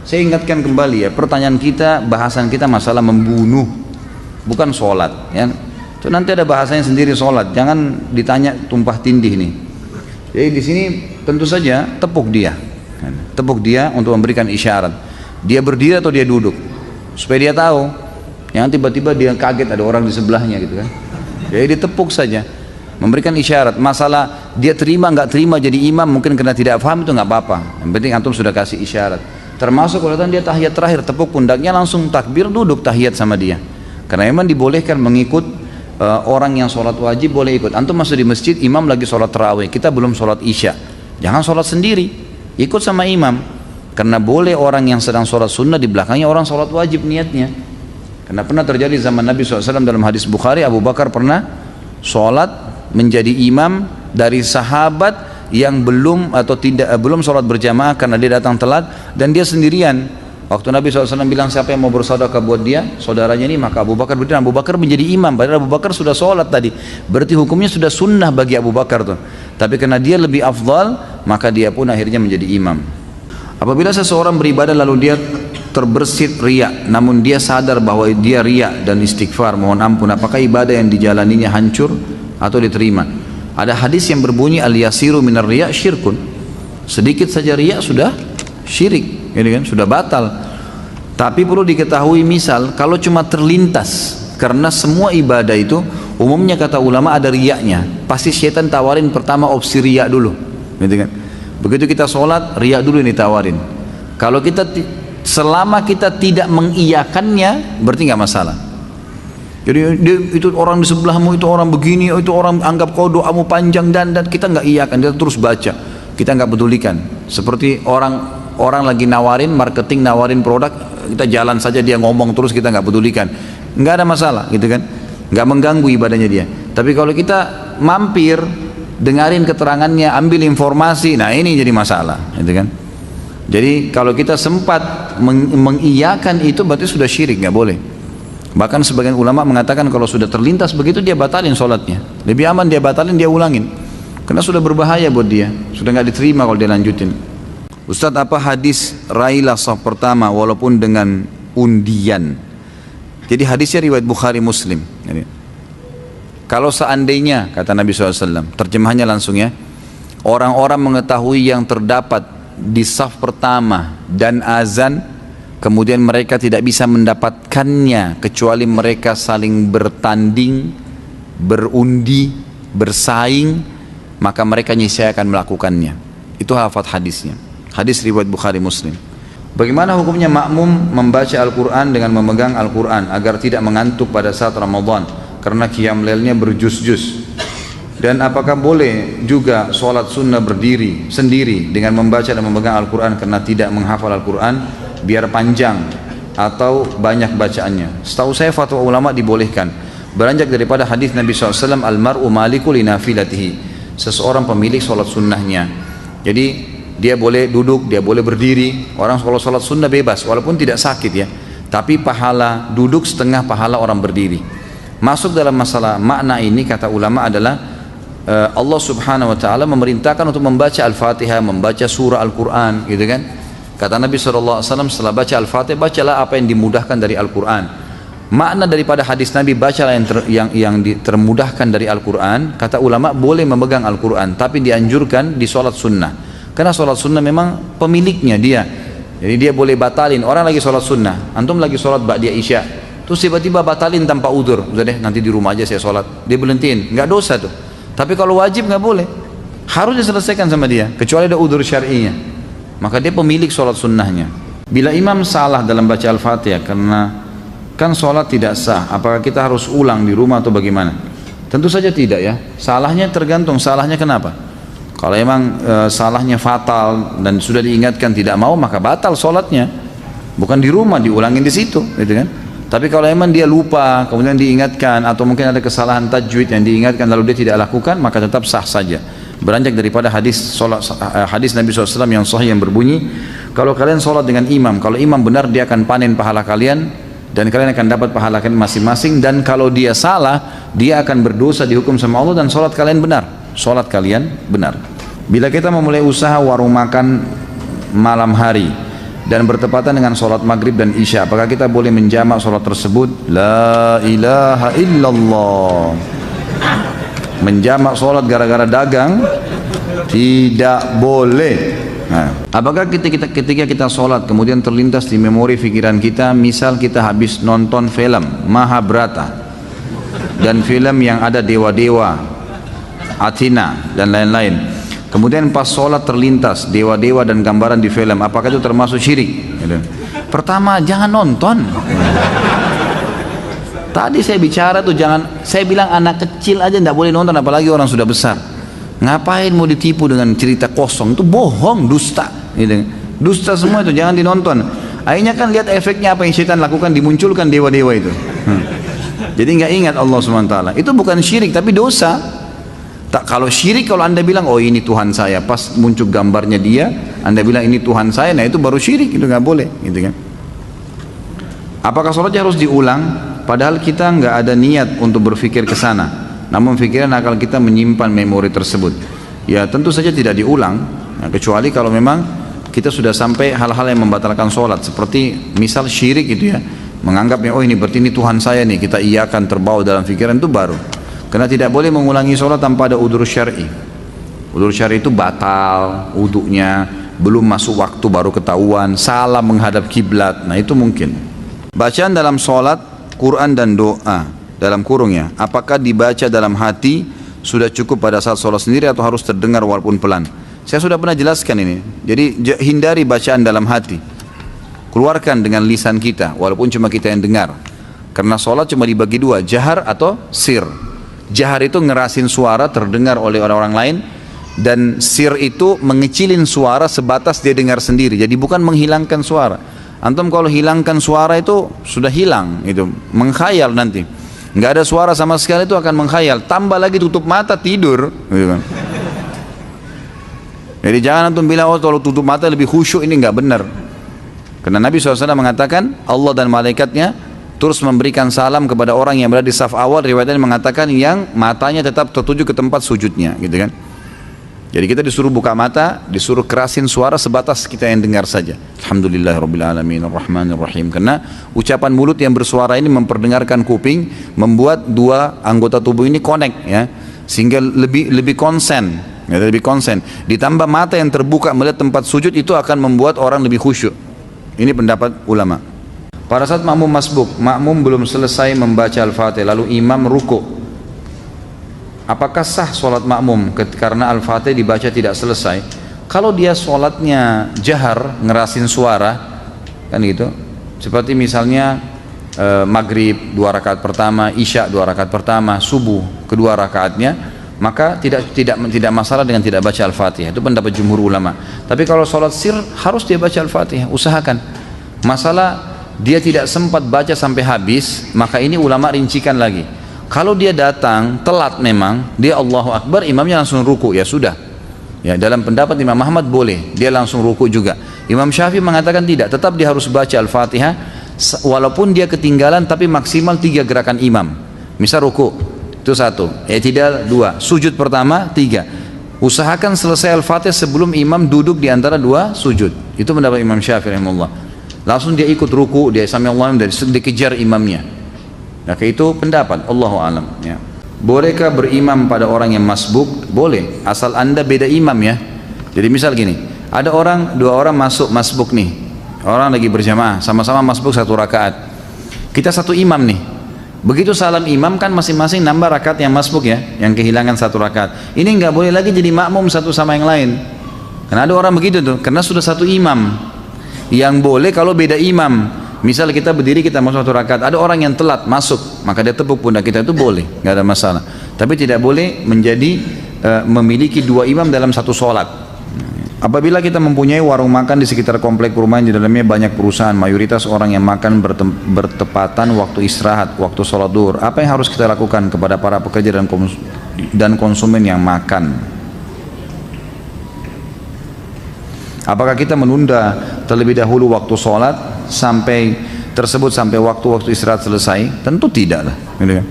Saya ingatkan kembali ya, pertanyaan kita, bahasan kita masalah membunuh, bukan sholat ya. Itu nanti ada bahasanya sendiri sholat, jangan ditanya tumpah tindih nih. Jadi di sini tentu saja tepuk dia untuk memberikan isyarat. Dia berdiri atau dia duduk, supaya dia tahu. Jangan tiba-tiba dia kaget ada orang di sebelahnya gitu kan. Jadi ditepuk saja, memberikan isyarat. Masalah dia terima nggak terima jadi imam mungkin karena tidak paham, itu nggak apa-apa. Yang penting antum sudah kasih isyarat. Termasuk kalau dia tahiyat terakhir, tepuk pundaknya langsung takbir, duduk tahiyat sama dia. Karena memang dibolehkan mengikut orang yang sholat wajib, boleh ikut. Antum masuk di masjid, imam lagi sholat tarawih, kita belum sholat isya, jangan sholat sendiri, ikut sama imam. Karena boleh orang yang sedang sholat sunnah di belakangnya orang sholat wajib niatnya. Karena pernah terjadi zaman Nabi SAW dalam hadis Bukhari, Abu Bakar pernah sholat menjadi imam dari sahabat yang belum sholat berjamaah karena dia datang telat dan dia sendirian. Waktu Nabi SAW bilang siapa yang mau bersedekah buat dia, saudaranya ini, maka Abu Bakar berdiri. Abu Bakar menjadi imam, padahal Abu Bakar sudah sholat tadi. Berarti hukumnya sudah sunnah bagi Abu Bakar tuh. Tapi karena dia lebih afdal, maka dia pun akhirnya menjadi imam. Apabila seseorang beribadah lalu dia terbersit riya, namun dia sadar bahwa dia riya dan istighfar, mohon ampun, apakah ibadah yang dijalaninya hancur atau diterima? Ada hadis yang berbunyi al-yasiru minar riya syirkun. Sedikit saja riya sudah syirik, gitu kan? Sudah batal. Tapi perlu diketahui, misal kalau cuma terlintas, karena semua ibadah itu umumnya kata ulama ada riyanya. Pasti syaitan tawarin pertama opsi riya dulu, gitu kan? Begitu kita sholat, riya dulu yang ditawarin. Kalau kita selama kita tidak mengiyakannya, berarti nggak masalah. Jadi itu orang di sebelahmu, itu orang begini, itu orang anggap kau doamu panjang dan kita nggak iyakan, kita terus baca, kita nggak pedulikan. Seperti orang lagi nawarin marketing, nawarin produk, kita jalan saja, dia ngomong terus, kita nggak pedulikan, nggak ada masalah, gitu kan? Nggak mengganggu ibadahnya dia. Tapi kalau kita mampir, dengarin keterangannya, ambil informasi, nah ini jadi masalah, gitu kan? Jadi kalau kita sempat mengiyakan itu berarti sudah syirik, nggak boleh. Bahkan sebagian ulama mengatakan kalau sudah terlintas begitu dia batalin sholatnya. Lebih aman dia batalin, dia ulangin. Karena sudah berbahaya buat dia, sudah nggak diterima kalau dia lanjutin. Ustadz, apa hadis railah saf pertama walaupun dengan undian? Jadi hadisnya riwayat Bukhari Muslim. Jadi, kalau seandainya, kata Nabi SAW, terjemahannya langsung ya, orang-orang mengetahui yang terdapat di saf pertama dan azan, kemudian mereka tidak bisa mendapatkannya kecuali mereka saling bertanding, berundi, bersaing, maka mereka niscaya akan melakukannya. Itu lafaz hadisnya. Hadis riwayat Bukhari Muslim. Bagaimana hukumnya makmum membaca Al-Quran dengan memegang Al-Quran agar tidak mengantuk pada saat Ramadan karena qiyam lailnya berjus-jus? Dan apakah boleh juga sholat sunnah berdiri sendiri dengan membaca dan memegang Al-Quran karena tidak menghafal Al-Quran biar panjang atau banyak bacaannya? Setahu saya fatwa ulama dibolehkan, beranjak daripada hadis Nabi SAW, al-mar'u maliku li nafilatihi, seseorang pemilik sholat sunnahnya. Jadi dia boleh duduk, dia boleh berdiri. Orang kalau sholat sunnah bebas walaupun tidak sakit ya, tapi pahala duduk setengah pahala orang berdiri. Masuk dalam masalah makna ini kata ulama adalah Allah subhanahu wa ta'ala memerintahkan untuk membaca Al-Fatihah, membaca surah Al-Quran, gitu kan? Kata Nabi SAW, setelah baca Al-Fatihah, bacalah apa yang dimudahkan dari Al-Quran. Makna daripada hadis Nabi, bacalah yang termudahkan dari Al-Quran. Kata ulama, boleh memegang Al-Quran, tapi dianjurkan di sholat sunnah. Karena sholat sunnah memang pemiliknya dia. Jadi dia boleh batalin. Orang lagi sholat sunnah, antum lagi sholat ba'diyah isya, terus tiba-tiba batalin tanpa udzur. Udah deh, nanti di rumah aja saya sholat. Dia berhentiin, nggak dosa tuh. Tapi kalau wajib nggak boleh, harus diselesaikan sama dia, kecuali ada udzur syar'inya. Maka dia pemilik sholat sunnahnya. Bila imam salah dalam baca Al-Fatihah, karena kan sholat tidak sah, apakah kita harus ulang di rumah atau bagaimana? Tentu saja tidak ya. Salahnya tergantung salahnya kenapa. Kalau memang salahnya fatal dan sudah diingatkan tidak mau, maka batal sholatnya. Bukan di rumah, diulangin di situ, gitu kan. Tapi kalau memang dia lupa, kemudian diingatkan, atau mungkin ada kesalahan tajwid yang diingatkan lalu dia tidak lakukan, maka tetap sah saja. Beranjak daripada hadis Nabi SAW yang sahih yang berbunyi, kalau kalian sholat dengan imam, kalau imam benar dia akan panen pahala kalian, dan kalian akan dapat pahala kalian masing-masing. Dan kalau dia salah, dia akan berdosa, dihukum sama Allah, dan sholat kalian benar. Sholat kalian benar. Bila kita memulai usaha warung makan malam hari dan bertepatan dengan sholat maghrib dan isya, apakah kita boleh menjamak sholat tersebut? La ilaha illallah. Menjamak sholat gara-gara dagang tidak boleh. Nah, apakah ketika kita sholat kemudian terlintas di memori pikiran kita, misal kita habis nonton film Mahabharata dan film yang ada dewa-dewa, Athena dan lain-lain, kemudian pas sholat terlintas dewa-dewa dan gambaran di film, apakah itu termasuk syirik? Pertama, jangan nonton. Tadi saya bicara tuh jangan, saya bilang anak kecil aja tidak boleh nonton, apalagi orang sudah besar. Ngapain mau ditipu dengan cerita kosong? Itu bohong, dusta. Dusta semua itu, jangan dinonton. Akhirnya kan lihat efeknya apa yang syaitan lakukan, dimunculkan dewa-dewa itu. Jadi nggak ingat Allah SWT. Itu bukan syirik tapi dosa. Tak, kalau syirik, kalau anda bilang oh ini Tuhan saya, pas muncul gambarnya dia, anda bilang ini Tuhan saya, nah itu baru syirik, itu nggak boleh, gitu kan? Apakah sholatnya harus diulang? Padahal kita nggak ada niat untuk berpikir ke sana, namun pikiran akal kita menyimpan memori tersebut. Ya tentu saja tidak diulang, nah, kecuali kalau memang kita sudah sampai hal-hal yang membatalkan sholat, seperti misal syirik itu ya, menganggapnya oh ini berarti ini Tuhan saya nih, kita iakan terbawa dalam pikiran, itu baru. Karena tidak boleh mengulangi sholat tanpa ada udzur syar'i. Udzur syar'i itu batal wudhunya, belum masuk waktu baru ketahuan, salah menghadap kiblat, nah itu mungkin. Bacaan dalam sholat, Quran dan doa dalam kurungnya, apakah dibaca dalam hati sudah cukup pada saat sholat sendiri atau harus terdengar walaupun pelan? Saya sudah pernah jelaskan ini. Jadi hindari bacaan dalam hati, keluarkan dengan lisan kita walaupun cuma kita yang dengar. Karena sholat cuma dibagi dua, jahar atau sir. Jahar itu ngerasin suara terdengar oleh orang-orang lain, dan sir itu mengecilin suara sebatas dia dengar sendiri, jadi bukan menghilangkan suara. Antum kalau hilangkan suara itu sudah hilang, itu mengkhayal nanti, nggak ada suara sama sekali, itu akan mengkhayal, tambah lagi tutup mata tidur, gitu kan. Jadi jangan antum bilang oh kalau tutup mata lebih khusyuk, ini nggak benar. Karena Nabi SAW mengatakan Allah dan malaikatnya terus memberikan salam kepada orang yang berada di saf awal, riwayatnya mengatakan yang matanya tetap tertuju ke tempat sujudnya, gitu kan. Jadi kita disuruh buka mata, disuruh kerasin suara sebatas kita yang dengar saja. Alhamdulillahirrabbilalamin arrahmanirrahim. Karena ucapan mulut yang bersuara ini memperdengarkan kuping, membuat dua anggota tubuh ini connect ya, sehingga lebih konsen, ya, lebih konsen. Ditambah mata yang terbuka melihat tempat sujud, itu akan membuat orang lebih khusyuk. Ini pendapat ulama. Pada saat makmum masbuk, makmum belum selesai membaca Al-Fatihah lalu imam ruku'. Apakah sah sholat makmum karena Al-Fatihah dibaca tidak selesai? Kalau dia sholatnya jahar, ngerasin suara, kan gitu. Seperti misalnya maghrib 2 rakaat pertama, isya 2 rakaat pertama, subuh kedua rakaatnya, maka tidak masalah dengan tidak baca Al-Fatihah. Itu pendapat jumhur ulama. Tapi kalau sholat sir harus dia baca Al-Fatihah, usahakan. Masalah dia tidak sempat baca sampai habis, maka ini ulama rincikan lagi. Kalau dia datang telat memang, dia Allahu Akbar, imamnya langsung ruku, ya sudah. Ya, dalam pendapat Imam Ahmad boleh, dia langsung ruku juga. Imam Syafi'i mengatakan tidak, tetap dia harus baca Al-Fatihah, walaupun dia ketinggalan, tapi maksimal 3 gerakan imam. Misal ruku, itu 1, i'tidal 2, sujud pertama 3. Usahakan selesai Al-Fatihah sebelum imam duduk di antara 2 sujud. Itu pendapat Imam Syafi'i rahimahullah. Langsung dia ikut ruku, dia sami'allahu liman, dia dikejar imamnya. Nah itu pendapat Allahu alam ya. Bolehkah berimam pada orang yang masbuk? Boleh, asal anda beda imam ya. Jadi misal gini, ada dua orang masuk masbuk nih, orang lagi berjamaah sama-sama masbuk 1 rakaat, kita satu imam nih. Begitu salam imam kan masing-masing nambah rakaat yang masbuk ya, yang kehilangan 1 rakaat. Ini nggak boleh lagi jadi makmum satu sama yang lain. Karena ada orang begitu tuh, karena sudah satu imam. Yang boleh kalau beda imam. Misal kita berdiri, kita masuk 1 rakaat, ada orang yang telat masuk, maka dia tepuk pundak kita, itu boleh, nggak ada masalah. Tapi tidak boleh menjadi memiliki dua imam dalam satu sholat. Apabila kita mempunyai warung makan di sekitar komplek perumahan, di dalamnya banyak perusahaan, mayoritas orang yang makan bertepatan waktu istirahat, waktu sholat duhur, apa yang harus kita lakukan kepada para pekerja dan konsumen yang makan? Apakah kita menunda terlebih dahulu waktu sholat sampai waktu istirahat selesai? Tentu tidak lah, gitu kan?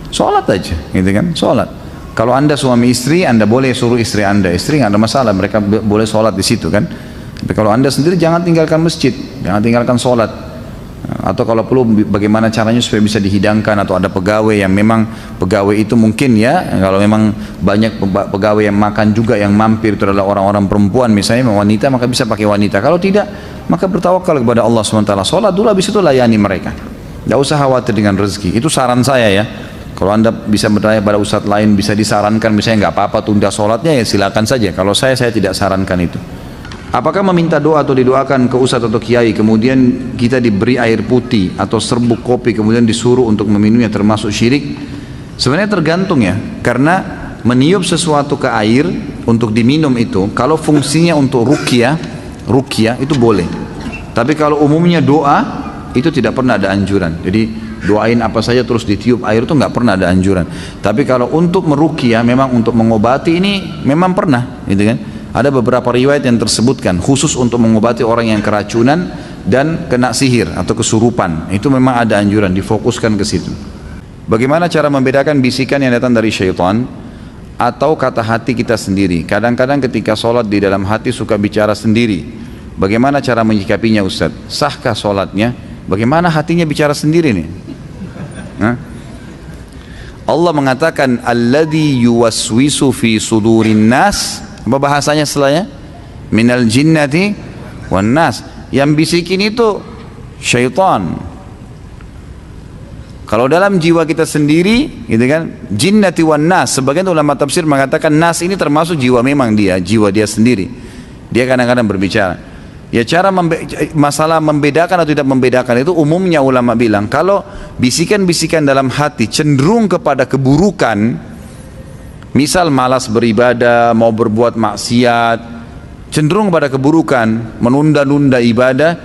Sholat aja, gitu kan? Sholat. Kalau anda suami istri, anda boleh suruh istri anda, istri nggak ada masalah, mereka boleh sholat di situ kan. Tapi kalau anda sendiri jangan tinggalkan masjid, jangan tinggalkan sholat. Atau kalau perlu bagaimana caranya supaya bisa dihidangkan, atau ada pegawai yang memang pegawai itu mungkin ya, kalau memang banyak pegawai yang makan juga yang mampir itu adalah orang-orang perempuan misalnya, wanita, maka bisa pakai wanita. Kalau tidak, maka bertawakal kepada Allah SWT. Sholat dulu, habis itu layani mereka. Tidak usah khawatir dengan rezeki. Itu saran saya ya. Kalau anda bisa bertanya pada ustadz lain, bisa disarankan misalnya nggak apa-apa tunda sholatnya, ya silakan saja. Kalau saya tidak sarankan itu. Apakah meminta doa atau didoakan ke ustadz atau kiai, kemudian kita diberi air putih atau serbuk kopi, kemudian disuruh untuk meminumnya, termasuk syirik? Sebenarnya tergantung ya, karena meniup sesuatu ke air untuk diminum itu, kalau fungsinya untuk ruqyah itu boleh. Tapi kalau umumnya doa, itu tidak pernah ada anjuran. Jadi doain apa saja terus ditiup air itu nggak pernah ada anjuran. Tapi kalau untuk meruqyah, memang untuk mengobati, ini memang pernah, gitu kan? Ada beberapa riwayat yang tersebutkan khusus untuk mengobati orang yang keracunan dan kena sihir atau kesurupan. Itu memang ada anjuran, difokuskan ke situ. Bagaimana cara membedakan bisikan yang datang dari syaitan atau kata hati kita sendiri? Kadang-kadang ketika sholat di dalam hati suka bicara sendiri. Bagaimana cara menyikapinya Ustaz? Sahkah sholatnya? Bagaimana hatinya bicara sendiri nih? Allah mengatakan alladzi yuwaswisu fi sudurin nas. Apa bahasanya setelahnya? Minal jinnati wan nas. Yang bisikin itu syaitan. Kalau dalam jiwa kita sendiri, gitu kan, jinnati wan nas. Sebagian ulama tafsir mengatakan nas ini termasuk jiwa, memang jiwa dia sendiri. Dia kadang-kadang berbicara. Ya, cara masalah membedakan atau tidak membedakan itu umumnya ulama bilang, kalau bisikan-bisikan dalam hati cenderung kepada keburukan, misal malas beribadah, mau berbuat maksiat, cenderung pada keburukan, menunda-nunda ibadah,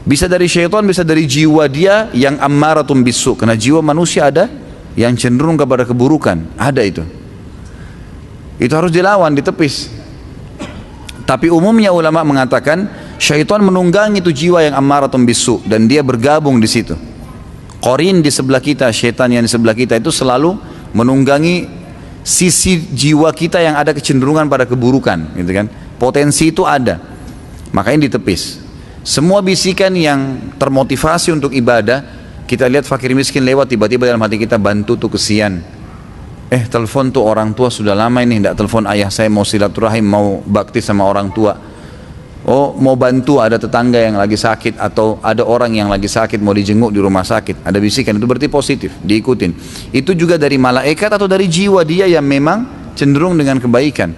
bisa dari syaitan, bisa dari jiwa dia yang ammaratun bisu. Karena jiwa manusia ada yang cenderung kepada keburukan, ada itu. Itu harus dilawan, ditepis. Tapi umumnya ulama mengatakan syaitan menunggangi itu jiwa yang ammaratun bisu, dan dia bergabung di situ. Qarin di sebelah kita, syaitan yang di sebelah kita itu selalu menunggangi sisi jiwa kita yang ada kecenderungan pada keburukan, gitu kan? Potensi itu ada, makanya ditepis. Semua bisikan yang termotivasi untuk ibadah, kita lihat fakir miskin lewat, tiba-tiba dalam hati kita, bantu tuh kesian. Telepon tuh orang tua, sudah lama ini tidak telepon ayah saya, mau silaturahim, mau bakti sama orang tua. Oh, mau bantu, ada tetangga yang lagi sakit, atau ada orang yang lagi sakit mau dijenguk di rumah sakit, ada bisikan, itu berarti positif, diikutin. Itu juga dari malaikat atau dari jiwa dia yang memang cenderung dengan kebaikan.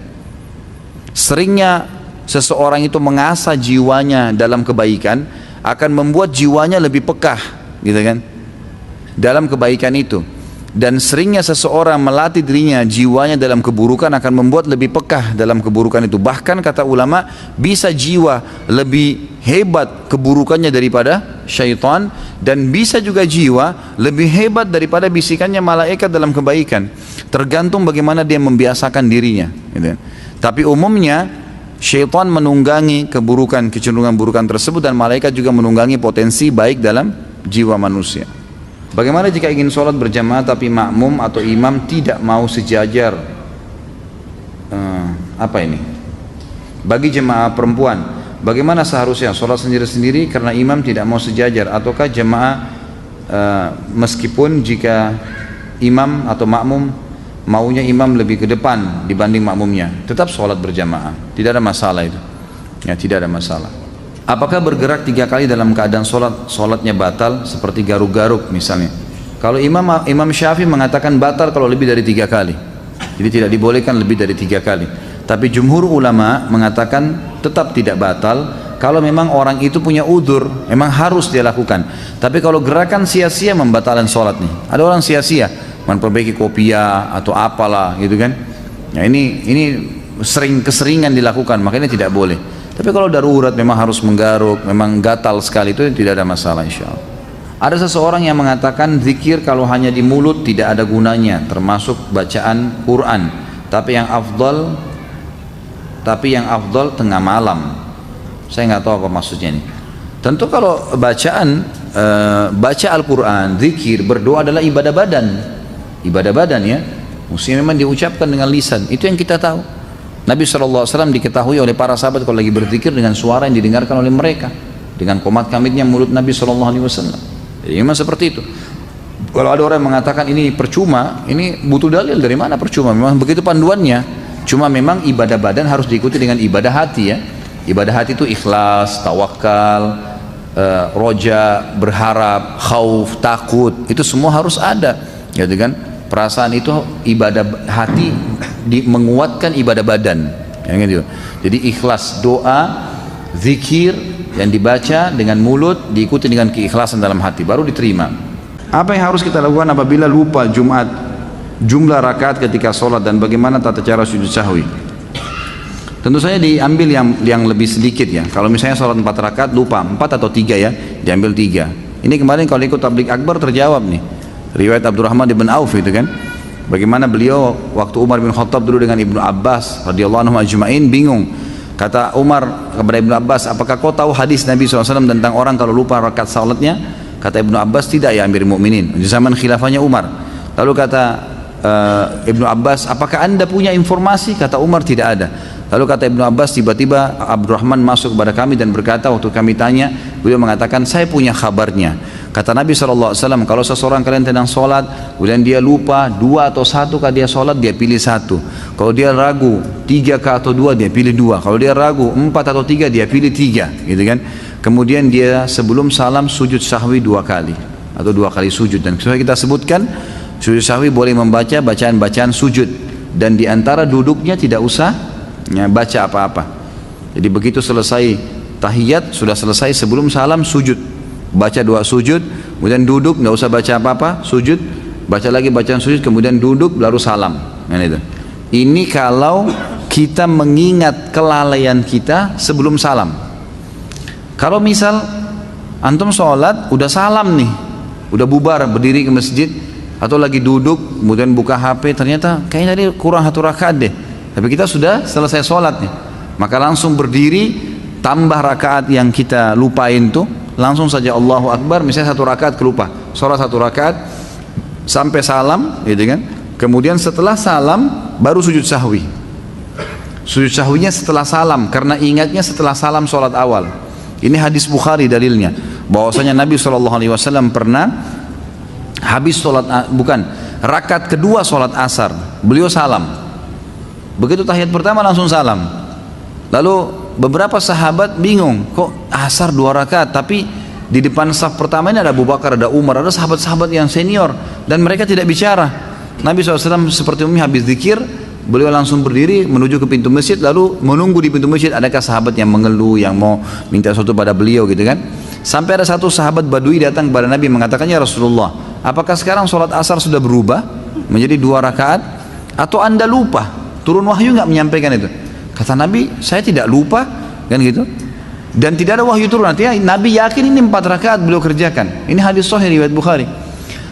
Seringnya seseorang itu mengasah jiwanya dalam kebaikan, akan membuat jiwanya lebih pekah, gitu kan, dalam kebaikan itu. Dan seringnya seseorang melatih dirinya, jiwanya dalam keburukan, akan membuat lebih pekah dalam keburukan itu. Bahkan kata ulama, bisa jiwa lebih hebat keburukannya daripada syaitan, dan bisa juga jiwa lebih hebat daripada bisikannya malaikat dalam kebaikan. Tergantung bagaimana dia membiasakan dirinya, gitu. Tapi umumnya syaitan menunggangi keburukan, kecenderungan burukan tersebut, dan malaikat juga menunggangi potensi baik dalam jiwa manusia. Bagaimana jika ingin sholat berjamaah tapi makmum atau imam tidak mau sejajar? Apa ini? Bagi jemaah perempuan, bagaimana seharusnya sholat sendiri-sendiri karena imam tidak mau sejajar? Ataukah jemaah meskipun jika imam atau makmum maunya imam lebih ke depan dibanding makmumnya, tetap sholat berjamaah, tidak ada masalah itu. Ya, tidak ada masalah. Apakah bergerak 3 kali dalam keadaan sholatnya batal, seperti garuk-garuk misalnya? Kalau Imam Syafi'i mengatakan batal kalau lebih dari 3 kali, jadi tidak dibolehkan lebih dari 3 kali. Tapi jumhur ulama mengatakan tetap tidak batal kalau memang orang itu punya udzur, memang harus dia lakukan. Tapi kalau gerakan sia-sia membatalkan sholat nih, ada orang sia-sia memperbaiki kopiah atau apalah gitu kan, Nah ini keseringan dilakukan, makanya tidak boleh. Tapi kalau darurat memang harus menggaruk, memang gatal sekali, itu tidak ada masalah insya Allah. Ada seseorang yang mengatakan zikir kalau hanya di mulut tidak ada gunanya, termasuk bacaan Quran. Tapi yang afdal tengah malam. Saya nggak tahu apa maksudnya ini. Tentu kalau baca Al-Quran, zikir, berdoa adalah ibadah badan. Ibadah badan ya, mesti memang diucapkan dengan lisan. Itu yang kita tahu. Nabi SAW diketahui oleh para sahabat kalau lagi berzikir dengan suara yang didengarkan oleh mereka, dengan komat kamitnya mulut Nabi SAW. Jadi memang seperti itu. Kalau ada orang yang mengatakan ini percuma, ini butuh dalil. Dari mana percuma? Memang begitu panduannya. Cuma memang ibadah badan harus diikuti dengan ibadah hati ya. Ibadah hati itu ikhlas, tawakal, roja, berharap, khauf, takut. Itu semua harus ada, gitu kan? Perasaan itu ibadah hati menguatkan ibadah badan, ya, gitu. Jadi ikhlas, doa, zikir yang dibaca dengan mulut diikuti dengan keikhlasan dalam hati baru diterima. Apa yang harus kita lakukan apabila lupa Jumat jumlah rakaat ketika sholat dan bagaimana tata cara sujud sahwi? Tentu saja diambil yang lebih sedikit ya. Kalau misalnya sholat 4 rakaat lupa 4 atau 3 ya, diambil 3. Ini kemarin kalau ikut tabligh akbar terjawab nih, riwayat Abdurrahman bin Auf itu kan, bagaimana beliau waktu Umar bin Khattab dulu dengan Ibnu Abbas radhiyallahu anhu ajma'in bingung. Kata Umar kepada Ibnu Abbas, apakah kau tahu hadis Nabi SAW tentang orang kalau lupa rakaat salatnya? Kata Ibnu Abbas, tidak ya Amirul Mukminin, di zaman khilafahnya Umar. Lalu kata Ibnu Abbas, apakah anda punya informasi? Kata Umar, tidak ada. Lalu kata Ibnu Abbas, tiba-tiba Abdurrahman masuk kepada kami dan berkata, waktu kami tanya, beliau mengatakan, saya punya kabarnya. Kata Nabi SAW, kalau seseorang kalian sedang sholat, kemudian dia lupa 2 atau 1 kah dia sholat, dia pilih 1. Kalau dia ragu 3 kah atau 2, dia pilih 2. Kalau dia ragu 4 atau 3, dia pilih 3, gitu kan? Kemudian dia sebelum salam sujud sahwi 2 kali atau 2 kali sujud. Dan sesuai kita sebutkan, sujud sahwi boleh membaca bacaan-bacaan sujud, dan diantara duduknya tidak usah ya, baca apa-apa. Jadi begitu selesai tahiyat, sudah selesai sebelum salam sujud, baca 2 sujud, kemudian duduk, nggak usah baca apa-apa, sujud, baca lagi bacaan sujud, kemudian duduk, lalu salam. Itu. Ini kalau kita mengingat kelalaian kita sebelum salam. Kalau misal antum sholat, udah salam nih, udah bubar, berdiri ke masjid, atau lagi duduk, kemudian buka HP, ternyata kayaknya tadi kurang 1 rakaat deh. Tapi kita sudah selesai sholat nih, maka langsung berdiri, tambah rakaat yang kita lupain tuh, langsung saja Allahu Akbar, misalnya 1 rakaat kelupa, sholat 1 rakaat sampai salam, gitu kan? Kemudian setelah salam baru sujud sahwi. Sujud sahwinya setelah salam, karena ingatnya setelah salam sholat awal. Ini hadis Bukhari dalilnya, bahwasanya Nabi SAW pernah habis sholat, rakaat kedua sholat asar, beliau salam. Begitu tahiyat pertama langsung salam. Lalu beberapa sahabat bingung, kok asar 2 rakaat, tapi di depan saf pertama ini ada Abu Bakar, ada Umar, ada sahabat-sahabat yang senior, dan mereka tidak bicara. Nabi SAW seperti umumnya habis zikir, beliau langsung berdiri menuju ke pintu masjid, lalu menunggu di pintu masjid adakah sahabat yang mengeluh, yang mau minta sesuatu pada beliau, gitu kan. Sampai ada satu sahabat Badui datang kepada Nabi mengatakannya, Rasulullah, apakah sekarang sholat asar sudah berubah menjadi 2 rakaat, atau anda lupa, turun wahyu nggak menyampaikan itu? Kata Nabi, saya tidak lupa, kan gitu, dan tidak ada wahyu turun. Artinya Nabi yakin ini 4 rakaat beliau kerjakan. Ini hadis sahih riwayat Bukhari.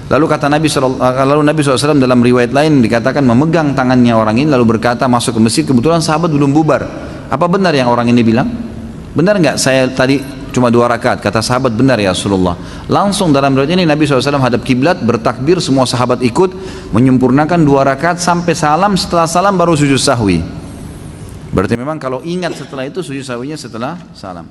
Lalu kata Nabi SAW dalam riwayat lain dikatakan memegang tangannya orang ini lalu berkata, masuk ke masjid, kebetulan sahabat belum bubar, apa benar yang orang ini bilang? Benar nggak saya tadi cuma 2 rakaat? Kata sahabat, benar ya Rasulullah. Langsung dalam riwayat ini Nabi SAW hadap kiblat, bertakbir, semua sahabat ikut, menyempurnakan 2 rakaat sampai salam, setelah salam baru sujud sahwi. Berarti memang kalau ingat setelah itu sujud sahwinya setelah salam.